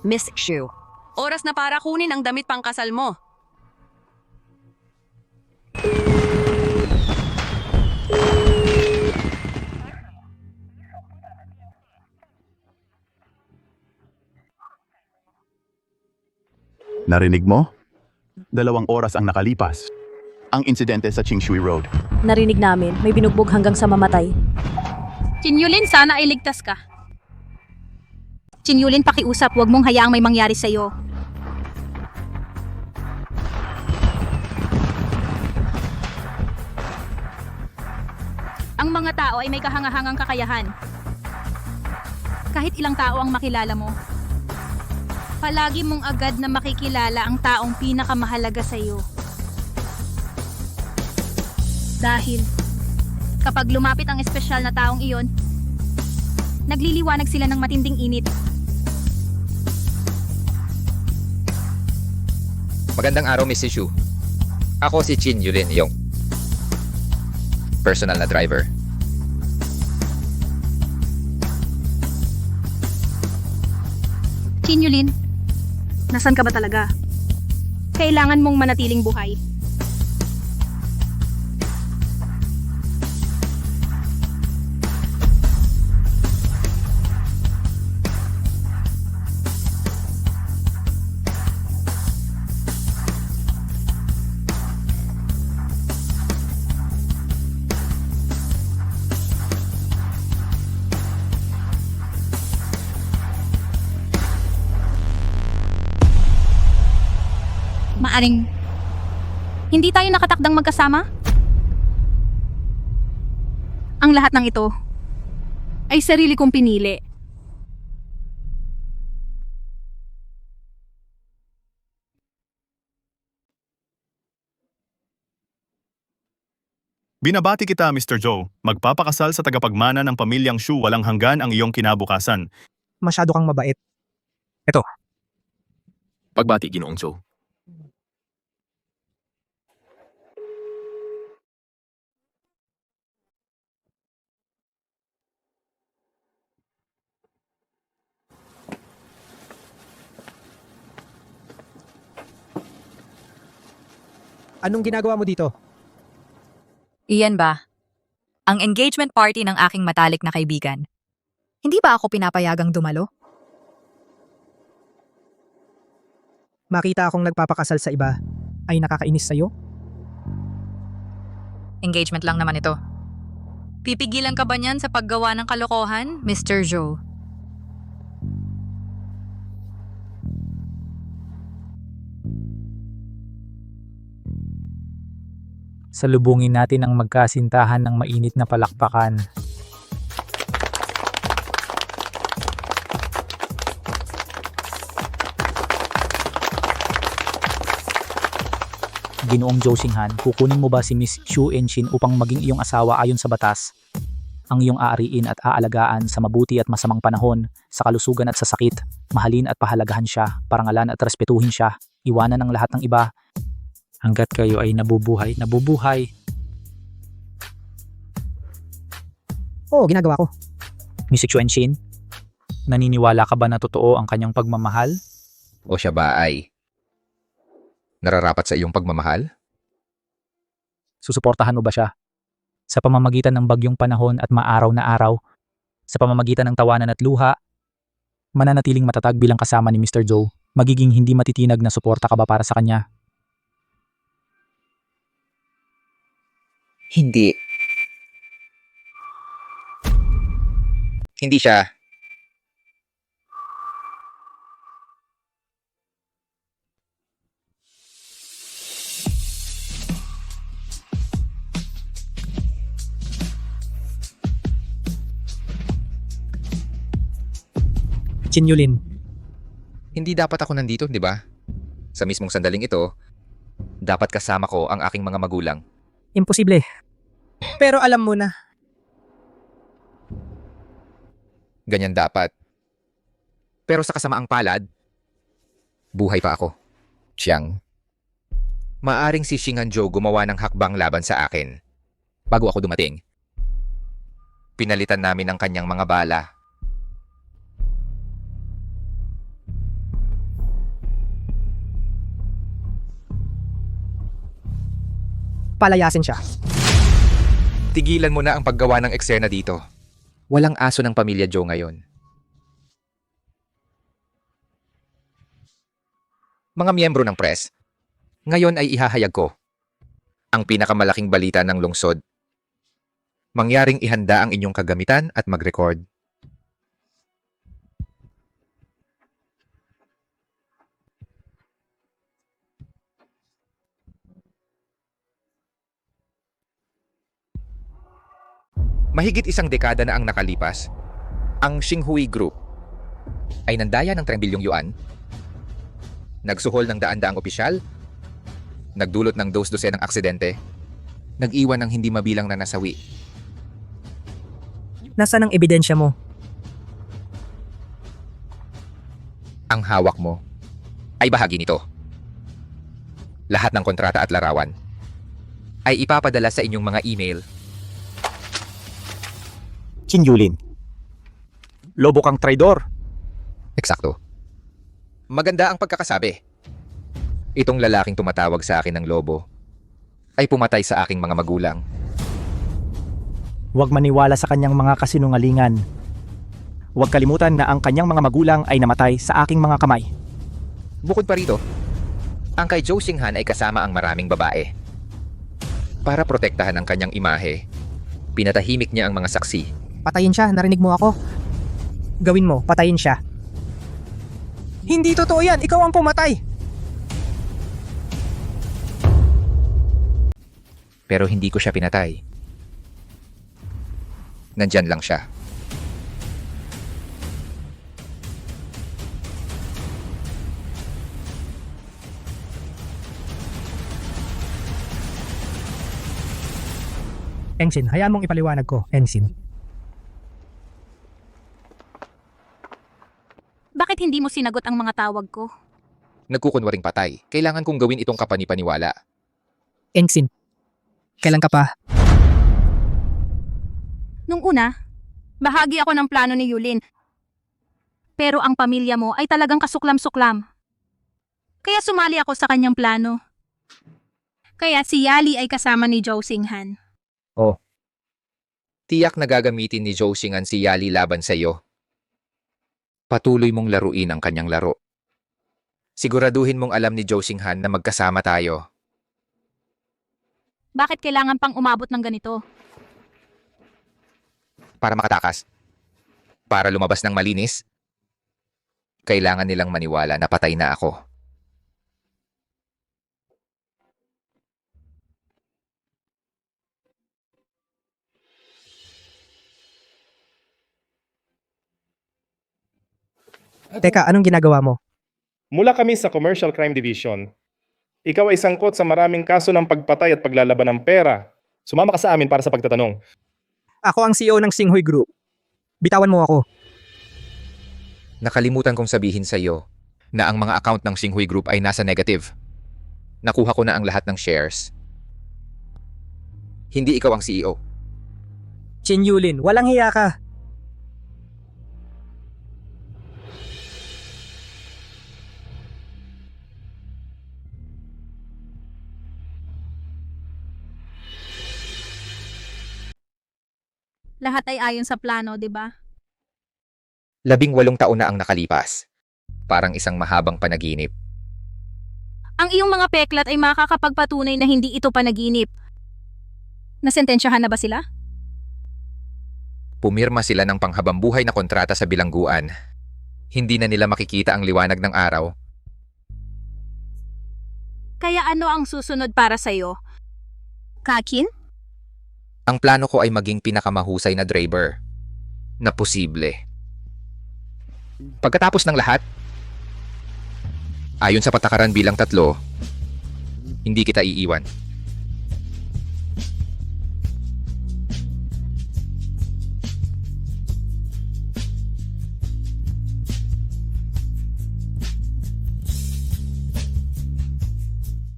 Miss Shu, oras na para kunin ang damit pangkasal mo. Narinig mo? 2 oras ang nakalipas. Ang insidente sa Qingshui Road. Narinig namin, may binugbog hanggang sa mamatay. Chin Yulin, sana ay ligtas ka. Chin Yulin, pakiusap, huwag mong hayaang may mangyari sa'yo. Ang mga tao ay may kahangahangang kakayahan. Kahit ilang tao ang makilala mo, palagi mong agad na makikilala ang taong pinakamahalaga sa'yo. Dahil, kapag lumapit ang espesyal na taong iyon, nagliliwanag sila ng matinding init. Magandang araw, Mrs. Shu. Ako si Chin Yulin, yung personal na driver. Chin Yulin, nasan ka ba talaga? Kailangan mong manatiling buhay. Maaring hindi tayo nakatakdang magkasama? ang lahat ng ito ay sarili kong pinili. Binabati kita, Mr. Joe. Magpapakasal sa tagapagmana ng pamilyang Shu walang hanggan ang iyong kinabukasan. Masyado kang mabait. Pagbati, Ginoong Joe. Anong ginagawa mo dito? Iyan ba? Ang engagement party ng aking matalik na kaibigan. Hindi ba ako pinapayagang dumalo? Makita akong nagpapakasal sa iba ay nakakainis sa'yo? Engagement lang naman ito. Pipigilan ka ba niyan sa paggawa ng kalokohan, Mr. Joe? Salubungin natin ang magkasintahan ng mainit na palakpakan. Ginoong Joe Xinghan, kukunin mo ba si Miss Xu Enshin upang maging iyong asawa ayon sa batas? Ang iyong aariin at aalagaan sa mabuti at masamang panahon, sa kalusugan at sa sakit, mahalin at pahalagahan siya, parangalan at respetuhin siya, iwanan ang lahat ng iba, hanggat kayo ay nabubuhay. Oo, ginagawa ko. Miss Xu Enshin, naniniwala ka ba na totoo ang kanyang pagmamahal? O siya ba ay nararapat sa iyong pagmamahal? Susuportahan mo ba siya? Sa pamamagitan ng bagyong panahon at maaraw na araw, sa pamamagitan ng tawanan at luha, mananatiling matatag bilang kasama ni Mr. Joe, magiging hindi matitinag na suporta ka ba para sa kanya? Hindi. Hindi siya. Chin Yulin, Hindi dapat ako nandito, di ba? Sa mismong sandaling ito, dapat kasama ko ang aking mga magulang. imposible. Pero alam mo na, Ganyan dapat. Pero sa kasamaang palad, buhay pa ako. Siyang. Maaring si Xinghan Joe gumawa ng hakbang laban sa akin. Bago ako dumating. Pinalitan namin ang kanyang mga bala. palayasin siya. Tigilan mo na ang paggawa ng eksena dito. Walang aso ng pamilya Joe ngayon. Mga miyembro ng press, ngayon ay ihahayag ko ang pinakamalaking balita ng lungsod. Mangyaring ihanda ang inyong kagamitan at mag-record. Mahigit isang dekada na ang nakalipas, ang Xinghui Group ay nandaya ng 3 bilyong yuan, nagsuhol ng daan-daang opisyal, nagdulot ng 2 ng aksidente, nag-iwan ng hindi mabilang na nasawi. Nasaan ang ebidensya mo? Ang hawak mo ay bahagi nito. Lahat ng kontrata at larawan ay ipapadala sa inyong mga email. Chin Yulin, lobo kang traidor. Eksakto. Maganda ang pagkakasabi. Itong lalaking tumatawag sa akin ng lobo ay pumatay sa aking mga magulang. Huwag maniwala sa kanyang mga kasinungalingan. Huwag kalimutan na ang kanyang mga magulang ay namatay sa aking mga kamay. Bukod pa rito, ang kay Joe Xinghan ay kasama ang maraming babae. Para protektahan ang kanyang imahe, pinatahimik niya ang mga saksi. Patayin siya, narinig mo ako. Gawin mo, patayin siya. Hindi totoo yan, ikaw ang pumatay. Pero hindi ko siya pinatay. Nandyan lang siya. Ensign, hayaan mong ipaliwanag ko, Ensign. Bakit hindi mo sinagot ang mga tawag ko? Nagkukunwaring patay. Kailangan kong gawin itong kapanipaniwala. Ensign, kailan ka pa? Nung una, bahagi ako ng plano ni Yulin. Pero ang pamilya mo ay talagang kasuklam-suklam. Kaya sumali ako sa kanyang plano. Kaya si Yali ay kasama ni Zhou Xinghan. Oh. Tiyak na gagamitin ni Zhou Xinghan si Yali laban sa iyo. Patuloy mong laruin ang kanyang laro. Siguraduhin mong alam ni Zhou Xinghan na magkasama tayo. Bakit kailangan pang umabot ng ganito? Para makatakas. Para lumabas ng malinis. Kailangan nilang maniwala na patay na ako. Teka, anong ginagawa mo? Mula kami sa Commercial Crime Division. Ikaw ay sangkot sa maraming kaso ng pagpatay at paglalaban ng pera. Sumama ka sa amin para sa pagtatanong. Ako ang CEO ng Xinghui Group. Bitawan mo ako. Nakalimutan kong sabihin sa iyo na ang mga account ng Xinghui Group ay nasa negative. Nakuha ko na ang lahat ng shares. Hindi ikaw ang CEO. Chin Yulin, walang hiya ka. Lahat ay ayon sa plano, di ba? 18 taon na ang nakalipas. Parang isang mahabang panaginip. Ang iyong mga peklat ay makakapagpatunay na hindi ito panaginip. Nasentensyahan na ba sila? Pumirma sila ng panghabambuhay na kontrata sa bilangguan. Hindi na nila makikita ang liwanag ng araw. Kaya ano ang susunod para sa'yo? Kakin? Ang plano ko ay maging pinakamahusay na driver na posible. Pagkatapos ng lahat, ayon sa patakaran bilang 3, hindi kita iiwan.